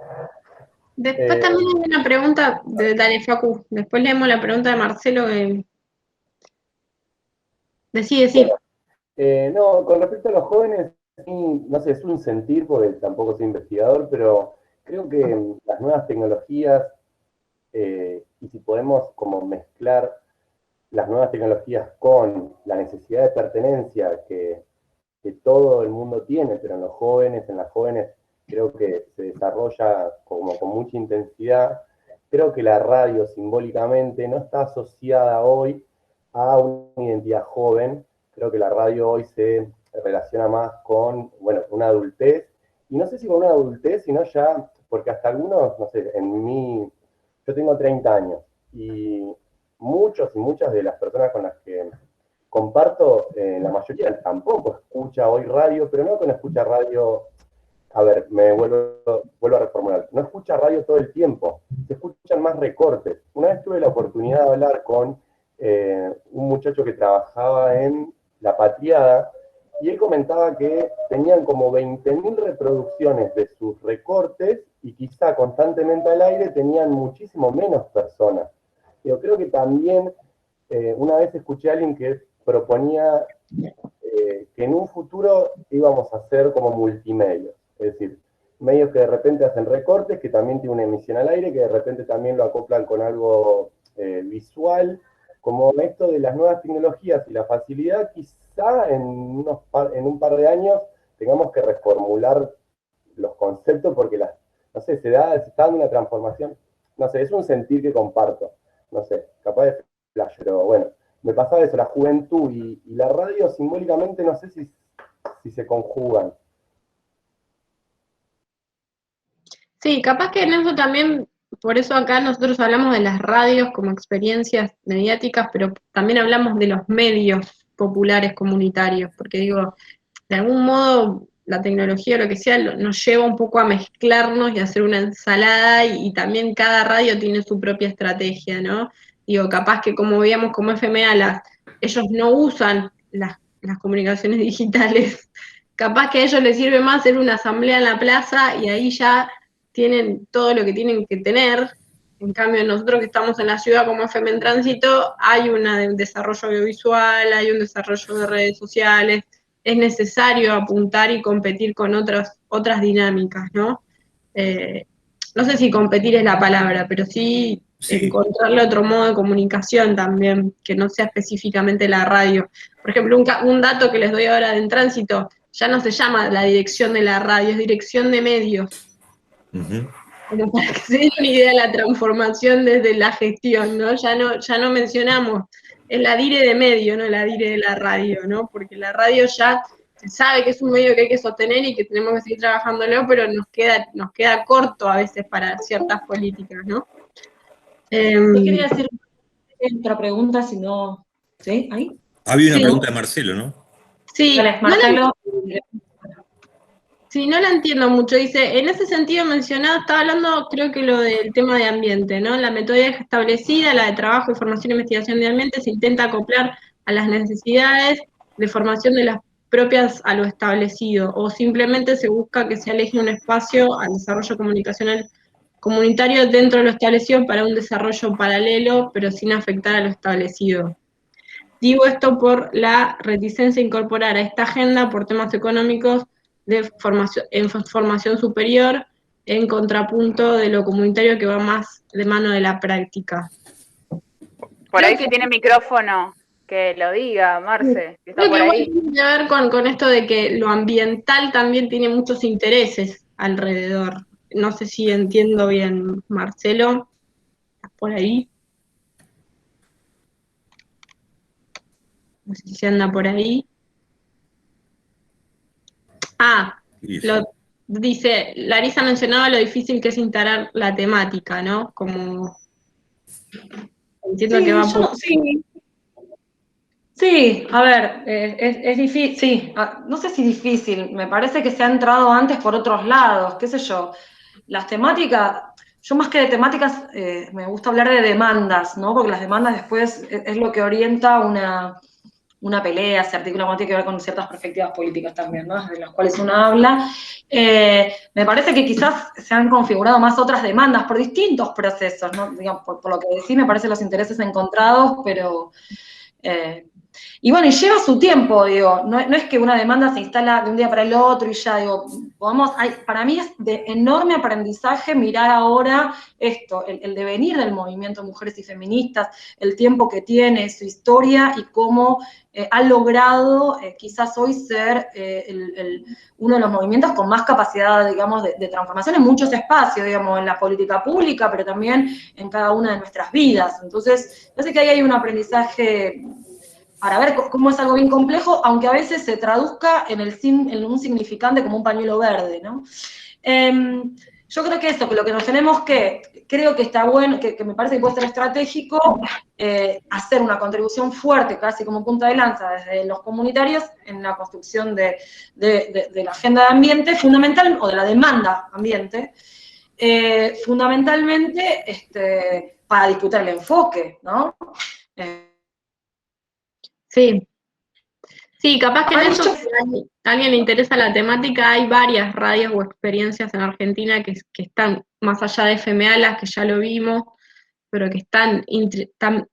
Después también hay una pregunta de Dale Facu. Después leemos la pregunta de Marcelo. Decí. No, con respecto a los jóvenes, sí, no sé, es un sentir, porque tampoco soy investigador, pero creo que las nuevas tecnologías, y si podemos como mezclar las nuevas tecnologías con la necesidad de pertenencia que todo el mundo tiene, pero en las jóvenes, creo que se desarrolla como con mucha intensidad. Creo que la radio simbólicamente no está asociada hoy a una identidad joven. Creo que la radio hoy se relaciona más con, bueno, una adultez, y no sé si con una adultez, sino ya, porque hasta algunos, no sé, yo tengo 30 años, y muchos y muchas de las personas con las que comparto, la mayoría tampoco escucha hoy radio, pero no que no escucha radio. A ver, me vuelvo a reformular. No escucha radio todo el tiempo, se escuchan más recortes. Una vez tuve la oportunidad de hablar con un muchacho que trabajaba en La Patriada, y él comentaba que tenían como 20.000 reproducciones de sus recortes, y quizá constantemente al aire tenían muchísimo menos personas. Yo creo que también, una vez escuché a alguien que proponía que en un futuro íbamos a hacer como multimedios. Es decir, medios que de repente hacen recortes, que también tienen una emisión al aire, que de repente también lo acoplan con algo visual. Como esto de las nuevas tecnologías y la facilidad, quizá en un par de años tengamos que reformular los conceptos, porque no sé, se está dando una transformación. No sé, es un sentir que comparto. No sé, capaz de flash, pero bueno, me pasaba eso, la juventud y la radio simbólicamente, no sé si se conjugan. Sí, capaz que en eso también, por eso acá nosotros hablamos de las radios como experiencias mediáticas, pero también hablamos de los medios populares comunitarios, porque digo, de algún modo la tecnología o lo que sea nos lleva un poco a mezclarnos y a hacer una ensalada, y también cada radio tiene su propia estrategia, ¿no? Digo, capaz que como veíamos como FMA, ellos no usan las comunicaciones digitales, capaz que a ellos les sirve más hacer una asamblea en la plaza y ahí ya tienen todo lo que tienen que tener. En cambio, nosotros que estamos en la ciudad como FM en Tránsito, hay un desarrollo audiovisual, hay un desarrollo de redes sociales, es necesario apuntar y competir con otras dinámicas, ¿no? No sé si competir es la palabra, pero sí encontrarle otro modo de comunicación también, que no sea específicamente la radio. Por ejemplo, un dato que les doy ahora en tránsito, ya no se llama la dirección de la radio, es dirección de medios. Como para que se den una idea de la transformación desde la gestión, ¿no? Ya no mencionamos, es la dire de medio, no la dire de la radio, ¿no? Porque la radio ya se sabe que es un medio que hay que sostener y que tenemos que seguir trabajándolo, pero nos queda corto a veces para ciertas políticas, ¿no? Te quería decir otra pregunta, si no... ¿Sí? ¿Ahí? Había una pregunta de Marcelo, ¿no? Sí, dale, Marcelo. Sí, no la entiendo mucho. Dice, en ese sentido mencionado, estaba hablando, creo que lo del tema de ambiente, ¿no? La metodología establecida, la de trabajo, formación e investigación de ambiente, se intenta acoplar a las necesidades de formación de las propias a lo establecido, o simplemente se busca que se aleje un espacio al desarrollo comunicacional comunitario dentro de lo establecido para un desarrollo paralelo, pero sin afectar a lo establecido. Digo esto por la reticencia a incorporar a esta agenda por temas económicos en formación superior, en contrapunto de lo comunitario que va más de mano de la práctica. Por ahí si tiene micrófono, que lo diga, Marce, que está Creo por que ahí. tiene que ver con esto de que lo ambiental también tiene muchos intereses alrededor. No sé si entiendo bien, Marcelo, ¿estás por ahí? No sé si se anda por ahí. Dice, Larisa mencionaba lo difícil que es integrar la temática, ¿no? Como entiendo que va por... Sí, a ver, es difícil, sí, no sé si difícil, me parece que se ha entrado antes por otros lados, qué sé yo. Las temáticas, yo más que de temáticas, me gusta hablar de demandas, ¿no? Porque las demandas después es lo que orienta una pelea, se articula, tiene que ver con ciertas perspectivas políticas también, ¿no? De las cuales uno habla. Me parece que quizás se han configurado más otras demandas por distintos procesos, ¿no? Digamos, por lo que decís, me parecen los intereses encontrados, pero... y bueno, y lleva su tiempo, digo, no es que una demanda se instala de un día para el otro y ya, digo, para mí es de enorme aprendizaje mirar ahora esto, el devenir del movimiento de mujeres y feministas, el tiempo que tiene, su historia y cómo ha logrado quizás hoy ser uno de los movimientos con más capacidad, digamos, de transformación en muchos espacios, digamos, en la política pública, pero también en cada una de nuestras vidas. Entonces, parece que ahí hay un aprendizaje para ver cómo es algo bien complejo, aunque a veces se traduzca en un significante como un pañuelo verde, ¿no? Yo creo que eso, que lo que nos tenemos creo que está bueno, que me parece que puede ser estratégico, hacer una contribución fuerte, casi como punta de lanza, desde los comunitarios, en la construcción de la agenda de ambiente, fundamental, o de la demanda ambiente, fundamentalmente para disputar el enfoque, ¿no? Sí, capaz que en eso, si a alguien le interesa la temática, hay varias radios o experiencias en Argentina que están más allá de FMA, las que ya lo vimos, pero que están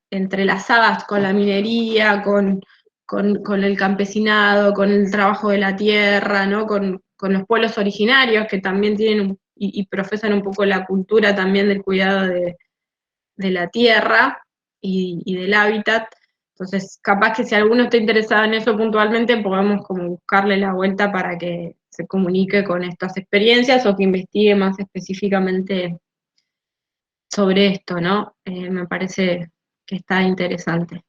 entrelazadas con la minería, con el campesinado, con el trabajo de la tierra, ¿no? Con los pueblos originarios que también tienen y profesan un poco la cultura también del cuidado de la tierra y del hábitat. Entonces, capaz que si alguno está interesado en eso puntualmente, podemos como buscarle la vuelta para que se comunique con estas experiencias o que investigue más específicamente sobre esto, ¿no? Me parece que está interesante.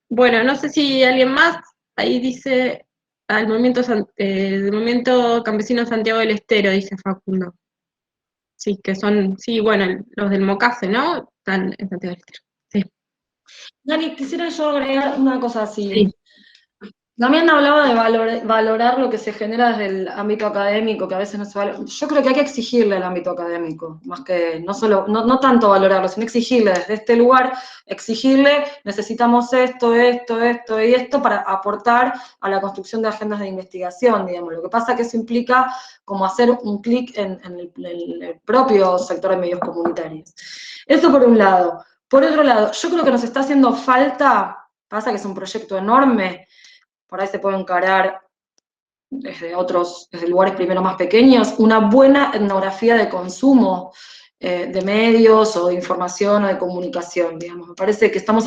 Bueno, no sé si alguien más, ahí dice, el movimiento campesino Santiago del Estero, dice Facundo. Sí, que son, sí, bueno, los del Mocase, ¿no? Están en Santiago del Estero. Sí. Dani, quisiera yo agregar una cosa así. Sí. También hablaba de valorar lo que se genera desde el ámbito académico, que a veces no se valora. Yo creo que hay que exigirle al ámbito académico, más que no tanto valorarlo, sino exigirle desde este lugar, necesitamos esto y esto para aportar a la construcción de agendas de investigación, digamos. Lo que pasa es que eso implica como hacer un clic en el propio sector de medios comunitarios. Eso por un lado. Por otro lado, yo creo que nos está haciendo falta, pasa que es un proyecto enorme, por ahí se puede encarar desde lugares primero más pequeños, una buena etnografía de consumo de medios o de información o de comunicación, digamos. Me parece que estamos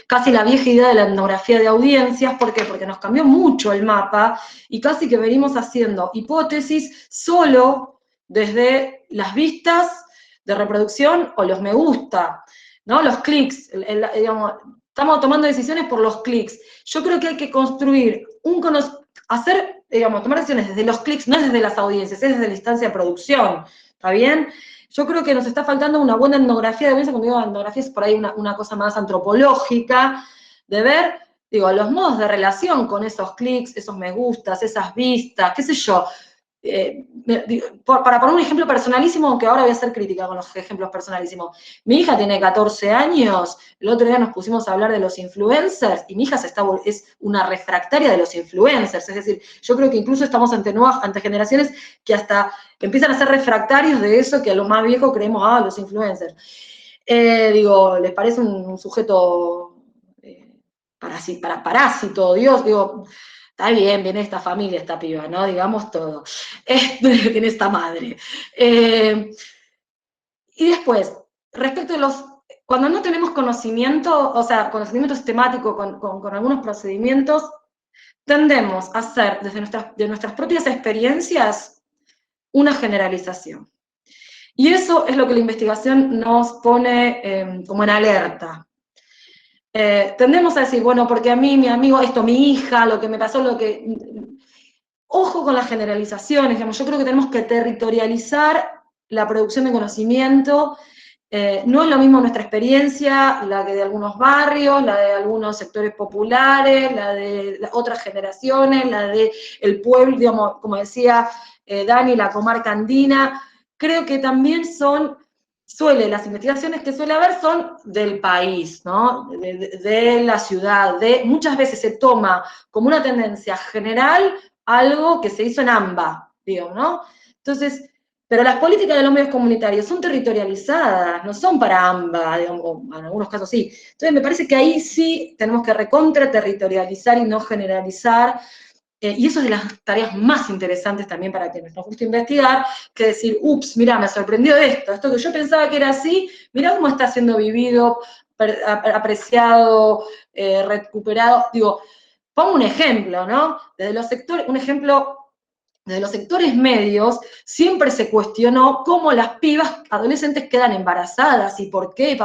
casi la vieja idea de la etnografía de audiencias. ¿Por qué? Porque nos cambió mucho el mapa y casi que venimos haciendo hipótesis solo desde las vistas de reproducción o los me gusta, ¿no? Los clics, digamos, estamos tomando decisiones por los clics. Yo creo que hay que construir tomar decisiones desde los clics, no es desde las audiencias, es desde la instancia de producción, ¿está bien? Yo creo que nos está faltando una buena etnografía de audiencia. Cuando digo etnografía es por ahí una cosa más antropológica, de ver, los modos de relación con esos clics, esos me gustas, esas vistas, qué sé yo. Para poner un ejemplo personalísimo, aunque ahora voy a ser crítica con los ejemplos personalísimos. Mi hija tiene 14 años, el otro día nos pusimos a hablar de los influencers, y mi hija es una refractaria de los influencers, es decir, yo creo que incluso estamos ante generaciones que hasta empiezan a ser refractarios de eso, que a lo más viejo creemos, los influencers. Les parece un sujeto parásito, Dios, está bien, viene esta familia, esta piba, ¿no? Digamos todo. Tiene esta madre. Y después, respecto de cuando no tenemos conocimiento, o sea, conocimiento sistemático con algunos procedimientos, tendemos a hacer de nuestras propias experiencias una generalización. Y eso es lo que la investigación nos pone como en alerta. Tendemos a decir, bueno, porque a mí, mi amigo, mi hija, lo que me pasó, Ojo con las generalizaciones, digamos, yo creo que tenemos que territorializar la producción de conocimiento. No es lo mismo nuestra experiencia, la que de algunos barrios, la de algunos sectores populares, la de otras generaciones, la del pueblo, digamos, como decía Dani, la comarca andina. Creo que también las investigaciones que suele haber son del país, ¿no? De la ciudad, muchas veces se toma como una tendencia general algo que se hizo en AMBA, ¿no? Entonces, pero las políticas de los medios comunitarios son territorializadas, no son para AMBA, digamos, o en algunos casos sí. Entonces, me parece que ahí sí tenemos que recontra-territorializar y no generalizar. Y eso es de las tareas más interesantes también para quienes nos gusta investigar, que decir, ups, mirá, me sorprendió esto que yo pensaba que era así, mirá cómo está siendo vivido, apreciado, recuperado. Pongo un ejemplo, ¿no? Desde los sectores medios siempre se cuestionó cómo las pibas adolescentes quedan embarazadas y por qué, y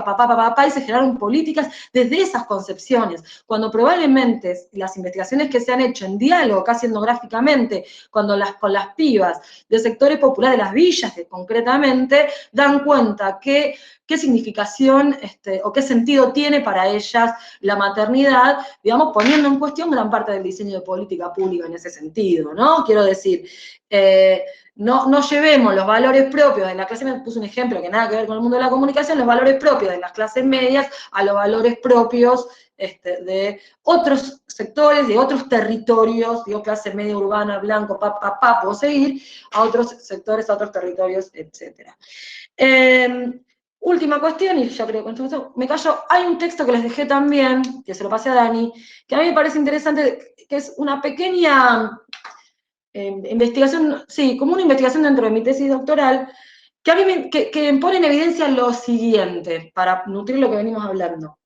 se generaron políticas desde esas concepciones, cuando probablemente las investigaciones que se han hecho en diálogo, casi etnográficamente, con las pibas de sectores populares, de las villas concretamente, dan cuenta que qué significación o qué sentido tiene para ellas la maternidad, digamos, poniendo en cuestión gran parte del diseño de política pública en ese sentido, ¿no? Quiero decir, no llevemos los valores propios de la clase media, puse un ejemplo que nada que ver con el mundo de la comunicación, los valores propios de las clases medias a los valores propios de otros sectores, de otros territorios, clase media urbana, blanco, puedo seguir, a otros sectores, a otros territorios, etc. Última cuestión, y ya creo que con esto me callo, hay un texto que les dejé también, que se lo pasé a Dani, que a mí me parece interesante, que es una pequeña investigación, sí, como una investigación dentro de mi tesis doctoral, que a mí que pone en evidencia lo siguiente, para nutrir lo que venimos hablando.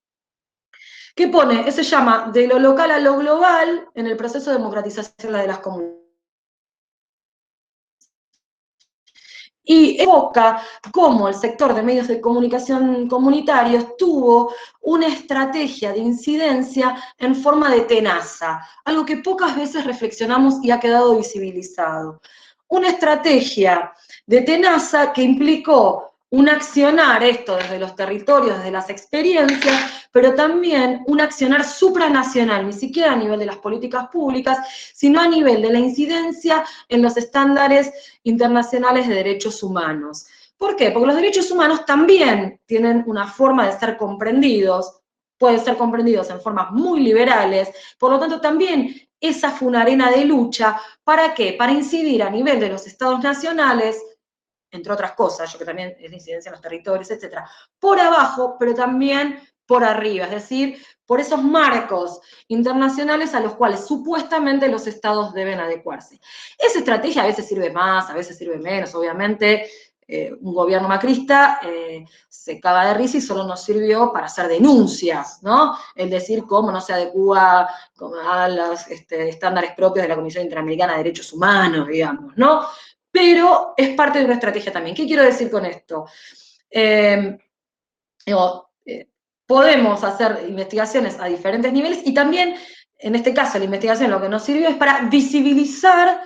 ¿Qué pone? Se llama De lo local a lo global en el proceso de democratización de las comunidades. Y evoca cómo el sector de medios de comunicación comunitarios tuvo una estrategia de incidencia en forma de tenaza, algo que pocas veces reflexionamos y ha quedado visibilizado. Una estrategia de tenaza que implicó un accionar, esto desde los territorios, desde las experiencias, pero también un accionar supranacional, ni siquiera a nivel de las políticas públicas, sino a nivel de la incidencia en los estándares internacionales de derechos humanos. ¿Por qué? Porque los derechos humanos también tienen una forma de ser comprendidos, pueden ser comprendidos en formas muy liberales, por lo tanto también esa fue una arena de lucha, ¿para qué? Para incidir a nivel de los estados nacionales, entre otras cosas, yo que también es de incidencia en los territorios, etcétera, por abajo, pero también por arriba, es decir, por esos marcos internacionales a los cuales supuestamente los estados deben adecuarse. Esa estrategia a veces sirve más, a veces sirve menos, obviamente. Un gobierno macrista se caga de risa y solo nos sirvió para hacer denuncias, ¿no? Es decir, cómo no se adecúa a los estándares propios de la Comisión Interamericana de Derechos Humanos, digamos, ¿no? Pero es parte de una estrategia también. ¿Qué quiero decir con esto? Podemos hacer investigaciones a diferentes niveles y también, en este caso, la investigación lo que nos sirvió es para visibilizar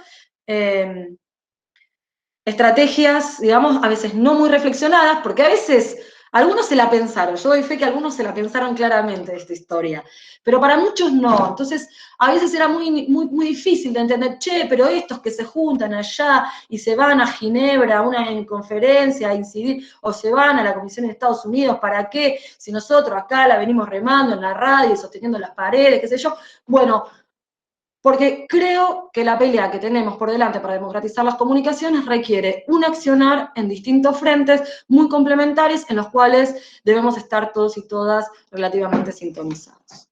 estrategias, digamos, a veces no muy reflexionadas, porque a veces algunos se la pensaron, yo doy fe que algunos se la pensaron claramente de esta historia, pero para muchos no. Entonces, a veces era muy difícil de entender, che, pero estos que se juntan allá y se van a Ginebra a una conferencia a incidir, o se van a la Comisión de Estados Unidos, ¿para qué? Si nosotros acá la venimos remando en la radio, sosteniendo las paredes, qué sé yo. Bueno, porque creo que la pelea que tenemos por delante para democratizar las comunicaciones requiere un accionar en distintos frentes muy complementarios en los cuales debemos estar todos y todas relativamente sintonizados.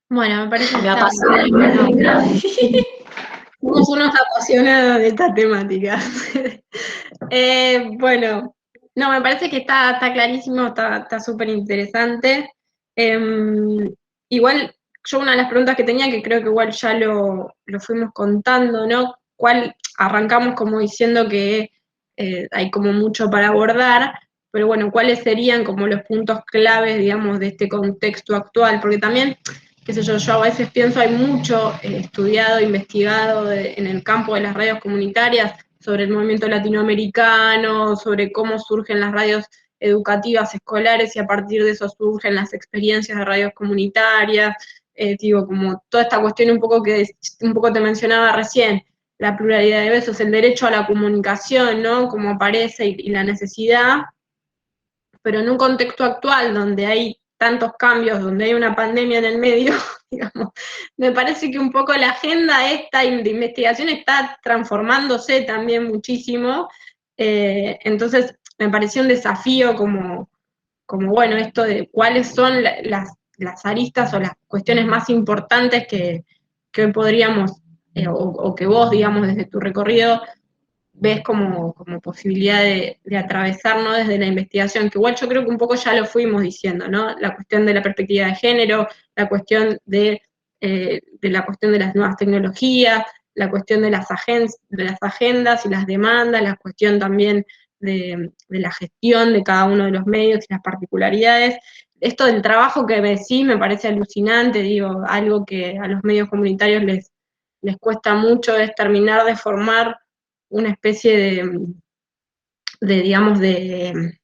Bueno, me parece que Me apasiona. somos unos apasionados de esta temática. Bueno, no, me parece que está clarísimo, está súper interesante. Igual, yo una de las preguntas que tenía, que creo que igual ya lo fuimos contando, ¿no? Arrancamos como diciendo que hay como mucho para abordar, pero bueno, ¿cuáles serían como los puntos claves, digamos, de este contexto actual? Porque también, qué sé yo a veces pienso, hay mucho estudiado, investigado en el campo de las radios comunitarias, sobre el movimiento latinoamericano, sobre cómo surgen las radios educativas escolares y a partir de eso surgen las experiencias de radios comunitarias, digo, como toda esta cuestión un poco te mencionaba recién, la pluralidad de besos, el derecho a la comunicación, ¿no? Como aparece y la necesidad, pero en un contexto actual donde hay tantos cambios, donde hay una pandemia en el medio, digamos, me parece que un poco la agenda esta de investigación está transformándose también muchísimo, entonces me pareció un desafío como bueno, esto de cuáles son las aristas o las cuestiones más importantes que hoy podríamos, o que vos, digamos, desde tu recorrido, ves como posibilidad de atravesar, ¿no? Desde la investigación, que igual yo creo que un poco ya lo fuimos diciendo, ¿no? La cuestión de la perspectiva de género, la cuestión de la cuestión de las nuevas tecnologías, la cuestión de las agendas y las demandas, la cuestión también de la gestión de cada uno de los medios y las particularidades. Esto del trabajo que me decís me parece alucinante, digo, algo que a los medios comunitarios les cuesta mucho es terminar de formar una especie digamos, de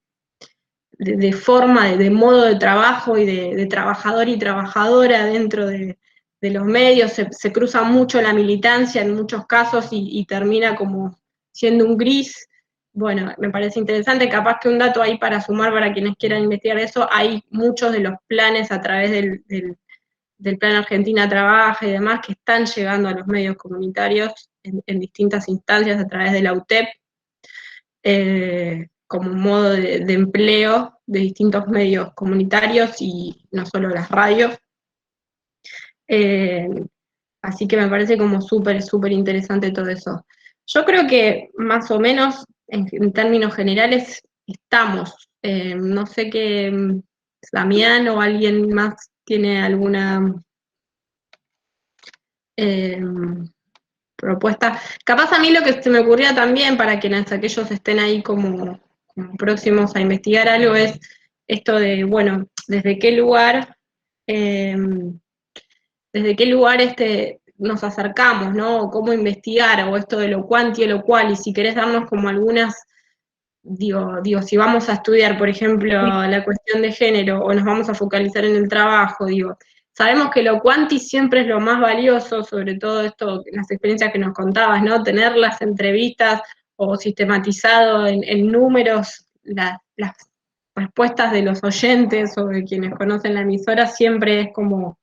forma, de modo de trabajo y de trabajador y trabajadora dentro de los medios. Se cruza mucho la militancia en muchos casos y termina como siendo un gris. Bueno, me parece interesante, capaz que un dato ahí para sumar para quienes quieran investigar eso, hay muchos de los planes a través del Plan Argentina Trabaja y demás que están llegando a los medios comunitarios en distintas instancias a través de la UTEP, como un modo de empleo de distintos medios comunitarios y no solo las radios. Así que me parece como súper interesante todo eso. Yo creo que más o menos, en términos generales, estamos. No sé qué, Damián o alguien más tiene alguna propuesta. Capaz a mí lo que se me ocurría también, para quienes aquellos estén ahí como próximos a investigar algo, es esto de, bueno, desde qué lugar nos acercamos, ¿no? O cómo investigar, o esto de lo cuanti y lo cual, y si querés darnos como algunas, digo, si vamos a estudiar, por ejemplo, la cuestión de género, o nos vamos a focalizar en el trabajo, digo, sabemos que lo cuanti siempre es lo más valioso, sobre todo esto, las experiencias que nos contabas, ¿no? Tener las entrevistas o sistematizado en números las respuestas de los oyentes o de quienes conocen la emisora siempre es como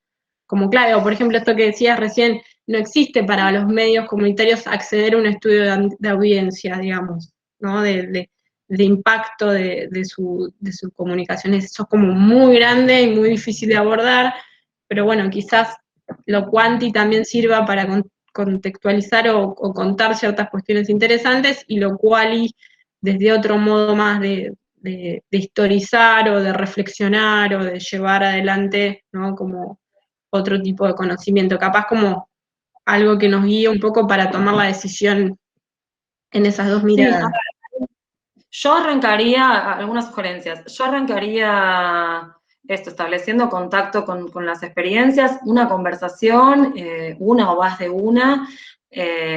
clave. O por ejemplo, esto que decías recién, no existe para los medios comunitarios acceder a un estudio de audiencia, digamos, ¿no? De impacto de su comunicación. Eso es como muy grande y muy difícil de abordar, pero bueno, quizás lo cuanti también sirva para contextualizar o contar ciertas cuestiones interesantes, y lo quali desde otro modo más de historizar o de reflexionar o de llevar adelante, ¿no? Como otro tipo de conocimiento, capaz como algo que nos guíe un poco para tomar la decisión en esas dos miradas. Sí, yo arrancaría, algunas sugerencias, yo arrancaría estableciendo contacto con las experiencias, una conversación, una o más de una,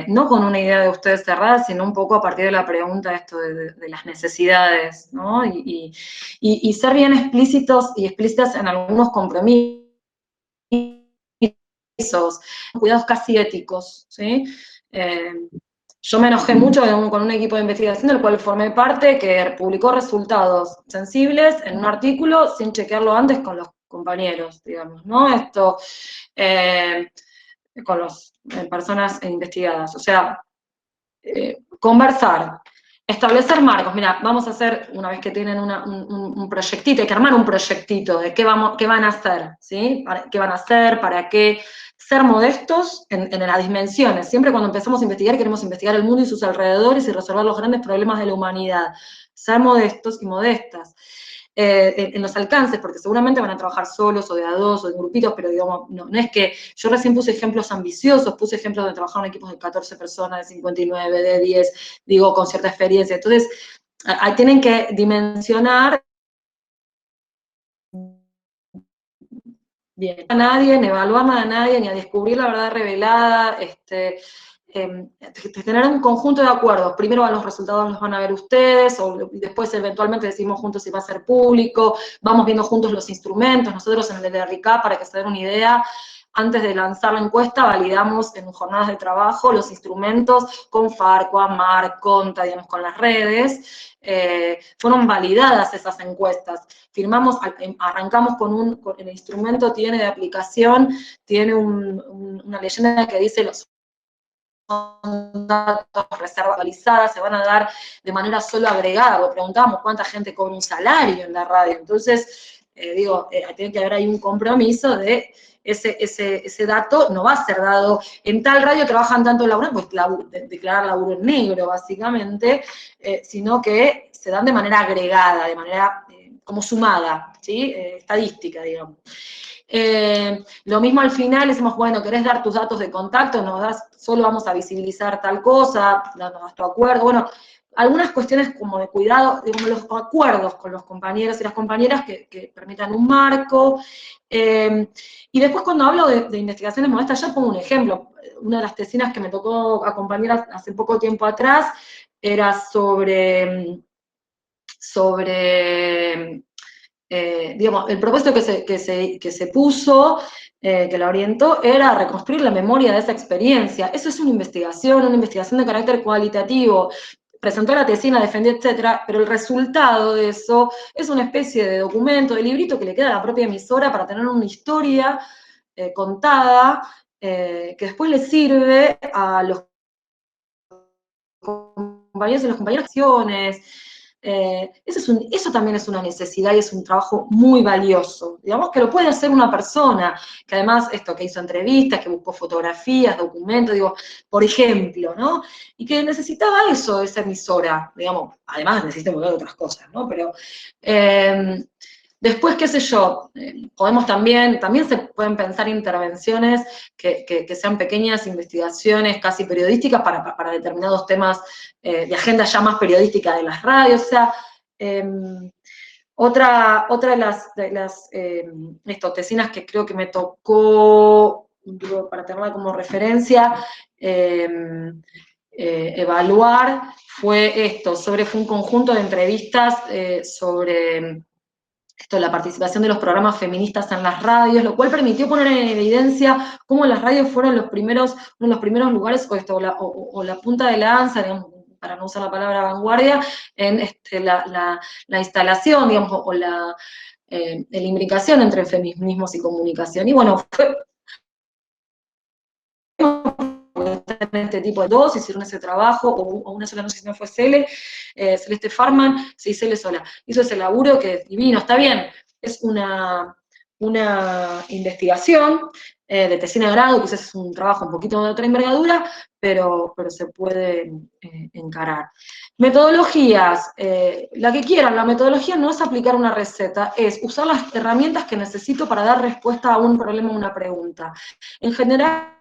no con una idea de ustedes cerrada, sino un poco a partir de la pregunta de las necesidades, ¿no? Y ser bien explícitos y explícitas en algunos compromisos, cuidados casi éticos, ¿sí? Yo me enojé mucho con un equipo de investigación del cual formé parte, que publicó resultados sensibles en un artículo sin chequearlo antes con los compañeros, digamos, ¿no? Esto, con las personas investigadas. O sea, conversar, establecer marcos. Mira, vamos a hacer, una vez que tienen un proyectito, hay que armar un proyectito de qué van a hacer, ¿sí? ¿Qué van a hacer? ¿Para qué? Ser modestos en las dimensiones. Siempre cuando empezamos a investigar, queremos investigar el mundo y sus alrededores y resolver los grandes problemas de la humanidad. Ser modestos y modestas. En los alcances, porque seguramente van a trabajar solos o de a dos o en grupitos, pero digamos, no es que, yo recién puse ejemplos ambiciosos, puse ejemplos de trabajar en equipos de 14 personas, de 59, de 10, digo, con cierta experiencia. Entonces, tienen que dimensionar bien a nadie, ni evaluar nada a nadie, ni a descubrir la verdad revelada, tener un conjunto de acuerdos. Primero los resultados los van a ver ustedes, o después eventualmente decidimos juntos si va a ser público, vamos viendo juntos los instrumentos. Nosotros en el de RICA, para que se den una idea, antes de lanzar la encuesta, validamos en jornadas de trabajo los instrumentos con Farco, AMAR, Conta, digamos, con las redes. Fueron validadas esas encuestas. Arrancamos con el instrumento tiene de aplicación, tiene una leyenda que dice los datos reservalizadas, se van a dar de manera solo agregada, o preguntábamos cuánta gente cobra un salario en la radio. Entonces, tiene que haber ahí un compromiso de ese dato no va a ser dado, en tal radio trabajan tanto laburantes, pues declarar laburo en negro, básicamente, sino que se dan de manera agregada, de manera como sumada, ¿sí? Estadística, digamos. Lo mismo al final, decimos, bueno, ¿querés dar tus datos de contacto? Nos das, solo vamos a visibilizar tal cosa, nos das tu acuerdo. Bueno, algunas cuestiones como de cuidado, digamos, los acuerdos con los compañeros y las compañeras que permitan un marco. Y después cuando hablo de investigaciones modestas, ya pongo un ejemplo. Una de las tesinas que me tocó acompañar hace poco tiempo atrás era sobre digamos, el propósito que se puso, que la orientó, era reconstruir la memoria de esa experiencia. Eso es una investigación de carácter cualitativo. Presentó la tesina, defendió, etcétera, pero el resultado de eso es una especie de documento, de librito que le queda a la propia emisora para tener una historia contada, que después le sirve a los compañeros y las compañeras de acciones. Eso también es una necesidad y es un trabajo muy valioso. Digamos que lo puede hacer una persona, que además que hizo entrevistas, que buscó fotografías, documentos, digo, por ejemplo, ¿no? Y que necesitaba eso, esa emisora, digamos, además necesita un montón de otras cosas, ¿no? Pero después, qué sé yo, podemos también se pueden pensar intervenciones que sean pequeñas investigaciones casi periodísticas para determinados temas de agenda ya más periodística de las radios. O sea, otra de las tesinas que creo que me tocó, digo, para tenerla como referencia, evaluar, fue un conjunto de entrevistas sobre la participación de los programas feministas en las radios, lo cual permitió poner en evidencia cómo las radios fueron uno de los primeros lugares, o la punta de lanza, digamos, para no usar la palabra vanguardia, en la instalación, digamos, o la imbricación entre feminismos y comunicación. Y bueno, fue este tipo de dos, hicieron ese trabajo, o una sola, no sé si no fue Cele, Celeste Farman, sí, Cele sola, hizo ese laburo que es divino, está bien, es una investigación de tesina de grado, quizás es un trabajo un poquito de otra envergadura, pero se puede encarar. Metodologías, la que quieran, la metodología no es aplicar una receta, es usar las herramientas que necesito para dar respuesta a un problema o una pregunta. En general,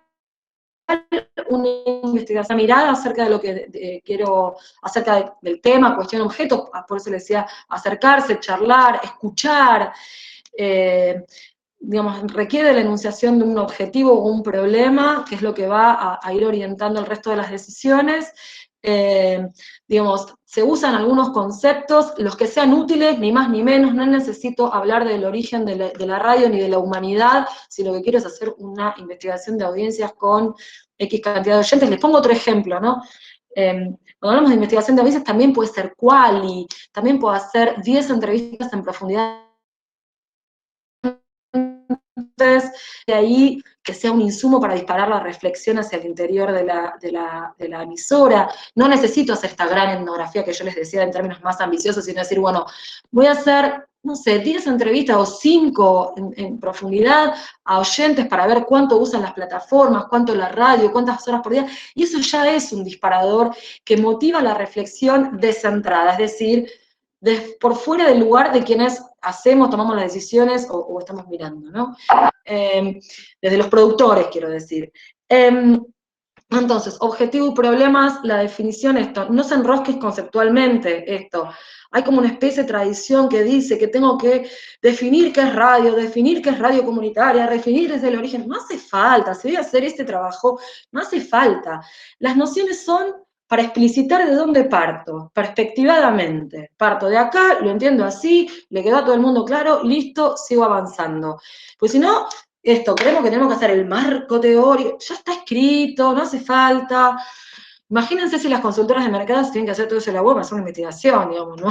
una investigación, una mirada acerca de lo que quiero, acerca del tema, cuestión, objeto, por eso le decía acercarse, charlar, escuchar, digamos, requiere la enunciación de un objetivo o un problema, que es lo que va a ir orientando el resto de las decisiones. Digamos, se usan algunos conceptos, los que sean útiles, ni más ni menos, no necesito hablar del origen de la radio ni de la humanidad, si lo que quiero es hacer una investigación de audiencias con X cantidad de oyentes. Les pongo otro ejemplo, ¿no? Cuando hablamos de investigación de audiencias también puede ser quali, también puedo hacer 10 entrevistas en profundidad, de ahí que sea un insumo para disparar la reflexión hacia el interior de la emisora. No necesito hacer esta gran etnografía que yo les decía en términos más ambiciosos, sino decir, bueno, voy a hacer, no sé, 10 entrevistas o 5 en profundidad a oyentes para ver cuánto usan las plataformas, cuánto la radio, cuántas horas por día, y eso ya es un disparador que motiva la reflexión descentrada, es decir, por fuera del lugar de quienes hacemos, tomamos las decisiones o estamos mirando, ¿no? Desde los productores, quiero decir. Entonces, objetivo y problemas, la definición, esto, no se enrosques conceptualmente esto. Hay como una especie de tradición que dice que tengo que definir qué es radio comunitaria, definir desde el origen. No hace falta, si voy a hacer este trabajo, no hace falta. Las nociones son para explicitar de dónde parto, perspectivadamente. Parto de acá, lo entiendo así, le quedó a todo el mundo claro, listo, sigo avanzando. Pues si no, creemos que tenemos que hacer el marco teórico, ya está escrito, no hace falta. Imagínense si las consultoras de mercados tienen que hacer todo eso en la web para hacer una investigación, digamos, ¿no?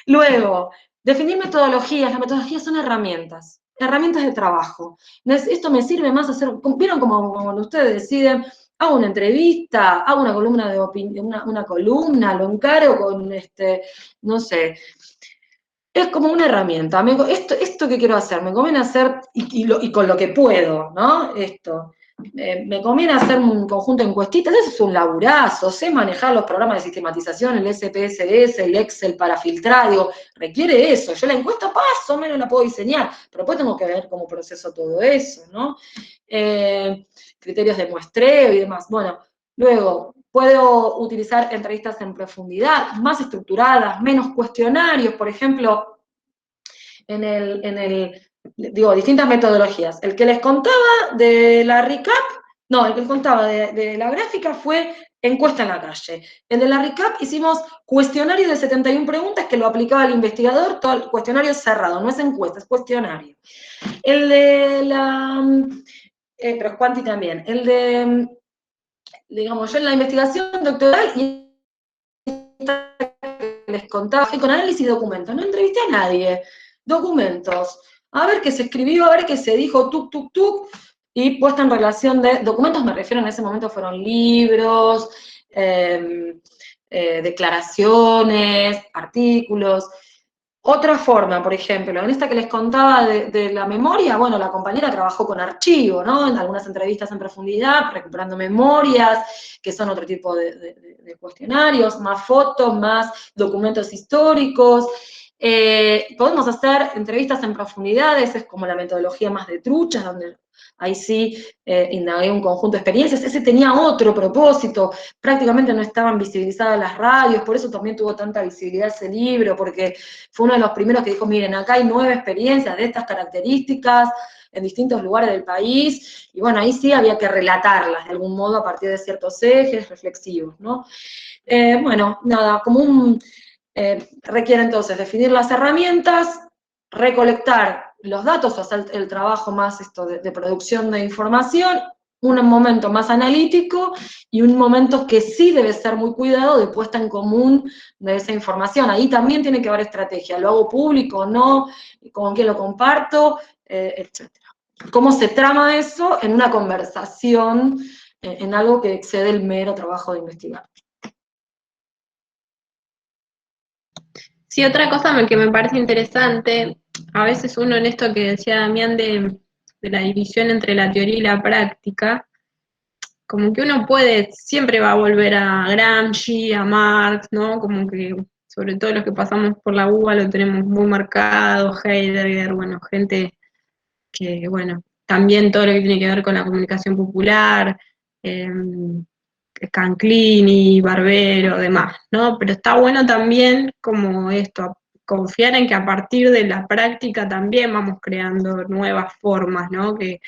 Luego, definir metodologías. Las metodologías son herramientas de trabajo. Esto me sirve más hacer, ¿vieron como cuando ustedes deciden, hago una entrevista, hago una columna de opinión, una columna, lo encaro con, no sé, es como una herramienta. Esto que quiero hacer, me conviene hacer, y con lo que puedo, ¿no? Me conviene hacer un conjunto de encuestitas, eso es un laburazo, sé manejar los programas de sistematización, el SPSS, el Excel para filtrar, digo, requiere eso. Yo la encuesta más o menos la puedo diseñar, pero después tengo que ver cómo proceso todo eso, ¿no? Criterios de muestreo y demás. Bueno, luego, puedo utilizar entrevistas en profundidad, más estructuradas, menos cuestionarios, por ejemplo, distintas metodologías. El que les contaba de la recap, no, el que les contaba de la gráfica fue encuesta en la calle. El de la recap hicimos cuestionario de 71 preguntas que lo aplicaba el investigador, todo el cuestionario cerrado, no es encuesta, es cuestionario. El de pero es cuanti también. El de, digamos, yo en la investigación doctoral y les contaba, con análisis de documentos, no entrevisté a nadie, documentos, a ver qué se escribió, a ver qué se dijo, y puesta en relación de, documentos me refiero en ese momento fueron libros, declaraciones, artículos. Otra forma, por ejemplo, en esta que les contaba de la memoria, bueno, la compañera trabajó con archivo, ¿no? En algunas entrevistas en profundidad, recuperando memorias, que son otro tipo de cuestionarios, más fotos, más documentos históricos. Podemos hacer entrevistas en profundidad, esa es como la metodología más de trucha, donde ahí sí indagué un conjunto de experiencias. Ese tenía otro propósito, prácticamente no estaban visibilizadas las radios, por eso también tuvo tanta visibilidad ese libro, porque fue uno de los primeros que dijo, miren, acá hay 9 experiencias de estas características en distintos lugares del país, y bueno, ahí sí había que relatarlas de algún modo a partir de ciertos ejes reflexivos, ¿no? Bueno, nada, requiere entonces definir las herramientas, recolectar los datos, o sea, el trabajo más de producción de información, un momento más analítico y un momento que sí debe ser muy cuidado de puesta en común de esa información. Ahí también tiene que haber estrategia, lo hago público o no, con quién lo comparto, etc. ¿Cómo se trama eso en una conversación en algo que excede el mero trabajo de investigar. Sí, otra cosa que me parece interesante, a veces uno en esto que decía Damián de la división entre la teoría y la práctica, como que uno puede, siempre va a volver a Gramsci, a Marx, ¿no? Como que, sobre todo los que pasamos por la UBA lo tenemos muy marcado, Heidegger, bueno, gente que, bueno, también todo lo que tiene que ver con la comunicación popular, eh, Canclini, Barbero, demás, ¿no? Pero está bueno también como esto, confiar en que a partir de la práctica también vamos creando nuevas formas, ¿no? Que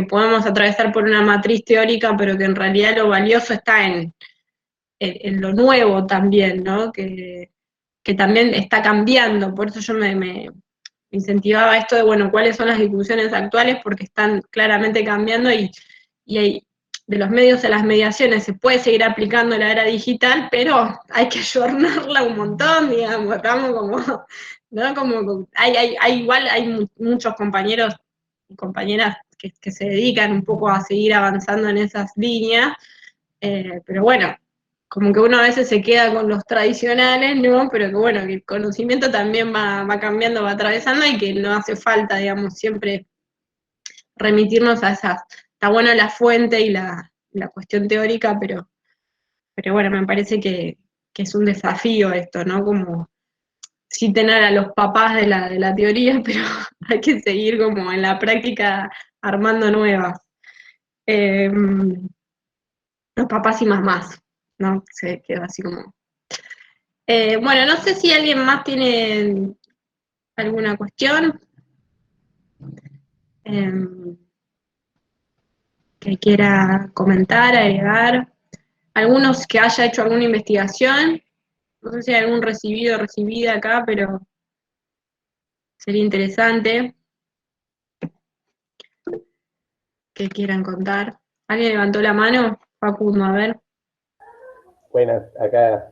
podemos atravesar por una matriz teórica, pero que en realidad lo valioso está en lo nuevo también, ¿no? Que también está cambiando, por eso yo me incentivaba esto de, bueno, cuáles son las discusiones actuales, porque están claramente cambiando y hay, de los medios a las mediaciones se puede seguir aplicando la era digital, pero hay que ayornarla un montón, digamos, estamos como, ¿no? Como, igual hay muchos compañeros y compañeras que se dedican un poco a seguir avanzando en esas líneas, pero bueno, como que uno a veces se queda con los tradicionales, ¿no? Pero que bueno, que el conocimiento también va cambiando, va atravesando y que no hace falta, digamos, siempre remitirnos a esas. Está bueno la fuente y la cuestión teórica, pero bueno, me parece que es un desafío esto, ¿no? Como sí tener a los papás de la teoría, pero hay que seguir como en la práctica armando nuevas. Los papás y mamás, ¿no? Se quedó así como. Bueno, no sé si alguien más tiene alguna cuestión eh, que quiera comentar, agregar. Algunos que haya hecho alguna investigación. No sé si hay algún recibido o recibida acá, pero sería interesante que quieran contar. ¿Alguien levantó la mano? Facundo, a ver. Buenas, acá.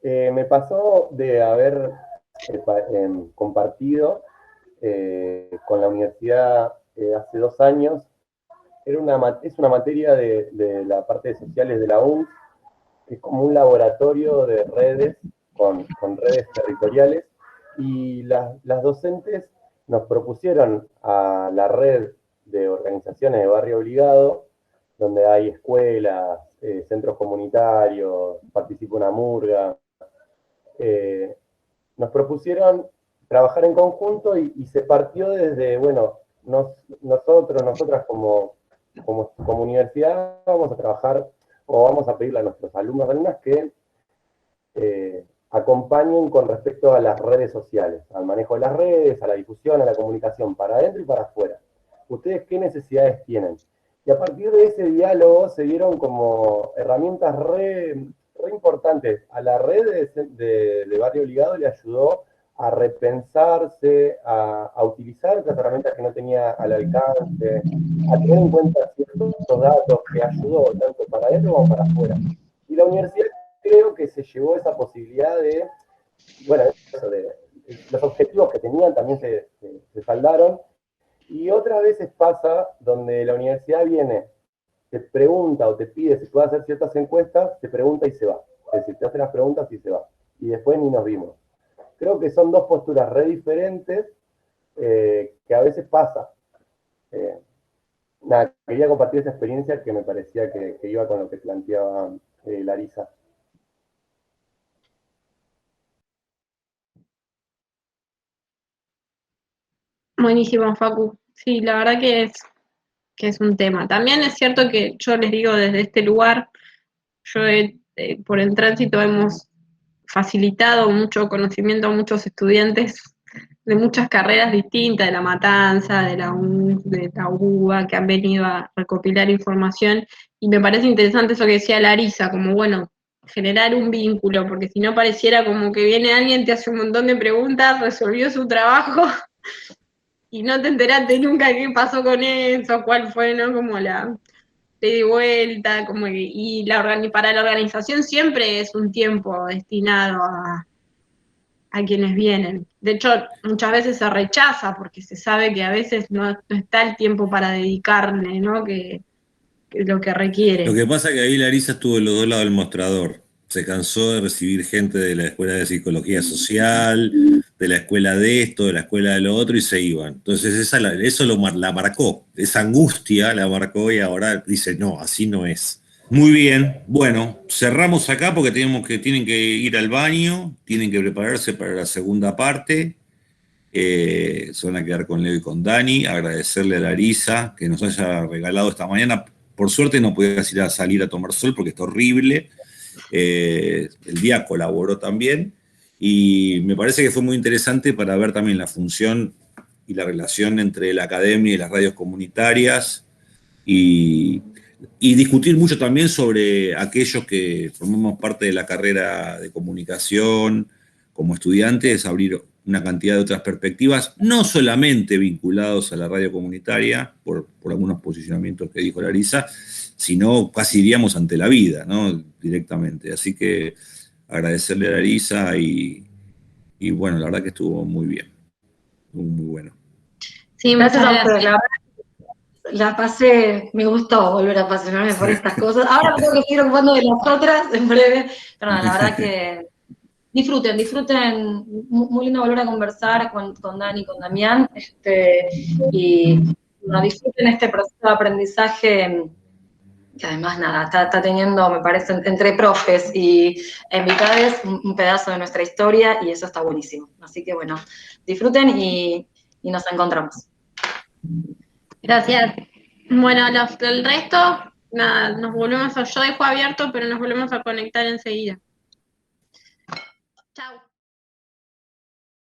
Me pasó de haber compartido con la universidad hace 2 años. Es una materia de la parte de sociales de la UNS, que es como un laboratorio de redes, con redes territoriales, y las docentes nos propusieron a la red de organizaciones de barrio obligado, donde hay escuelas, centros comunitarios, participa una murga, eh, nos propusieron trabajar en conjunto y se partió desde, bueno, nosotras como universidad vamos a trabajar o vamos a pedirle a nuestros alumnos y alumnas que acompañen con respecto a las redes sociales, al manejo de las redes, a la difusión, a la comunicación, para adentro y para afuera. ¿Ustedes qué necesidades tienen? Y a partir de ese diálogo se dieron como herramientas re importantes. A la red de Barrio Obligado le ayudó a repensarse, a utilizar otras herramientas que no tenía al alcance, a tener en cuenta ciertos datos que ayudó tanto para adentro como para afuera. Y la universidad creo que se llevó esa posibilidad de, bueno, eso de los objetivos que tenían también se saldaron. Y otras veces pasa donde la universidad viene, te pregunta o te pide si puede hacer ciertas encuestas, te pregunta y se va. Es decir, te hace las preguntas y se va. Y después ni nos vimos. Creo que son dos posturas re diferentes que a veces pasa. Nada, quería compartir esa experiencia que me parecía que iba con lo que planteaba Larisa. Buenísimo, Facu. Sí, la verdad que es un tema. También es cierto que yo les digo desde este lugar, por el tránsito hemos facilitado mucho conocimiento a muchos estudiantes de muchas carreras distintas, de La Matanza, de la UNS, de la UBA, que han venido a recopilar información, y me parece interesante eso que decía Larisa, como bueno, generar un vínculo, porque si no pareciera como que viene alguien, te hace un montón de preguntas, resolvió su trabajo, y no te enteraste nunca qué pasó con eso, cuál fue, ¿no? Como la de vuelta, como y para la organización siempre es un tiempo destinado a quienes vienen. De hecho, muchas veces se rechaza porque se sabe que a veces no está el tiempo para dedicarle, ¿no? Que lo que requiere. Lo que pasa es que ahí Larisa estuvo en los dos lados del mostrador. Se cansó de recibir gente de la escuela de psicología social, de la escuela de esto, de la escuela de lo otro, y se iban. Entonces eso la marcó, esa angustia la marcó y ahora dice, no, así no es. Muy bien, bueno, cerramos acá porque tienen que ir al baño, tienen que prepararse para la segunda parte. Se van a quedar con Leo y con Dani, agradecerle a Larisa que nos haya regalado esta mañana. Por suerte no podías ir a salir a tomar sol porque está horrible. El día colaboró también y me parece que fue muy interesante para ver también la función y la relación entre la academia y las radios comunitarias y discutir mucho también sobre aquellos que formamos parte de la carrera de comunicación como estudiantes, abrir una cantidad de otras perspectivas, no solamente vinculados a la radio comunitaria, por algunos posicionamientos que dijo Larisa, sino casi diríamos ante la vida, ¿no? Directamente. Así que agradecerle a Larisa y bueno, la verdad que estuvo muy bien, estuvo muy bueno. Sí, Gracias a ustedes, la pasé, me gustó volver a apasionarme por estas cosas. Ahora me tengo que seguir ocupando de las otras en breve, pero no, la verdad que disfruten, muy lindo volver a conversar con Dani, con Damián, y bueno, disfruten este proceso de aprendizaje que además nada, está teniendo, me parece, entre profes y invitados un pedazo de nuestra historia y eso está buenísimo. Así que bueno, disfruten y nos encontramos. Gracias. Bueno, el resto, nada, nos volvemos yo dejo abierto, pero nos volvemos a conectar enseguida.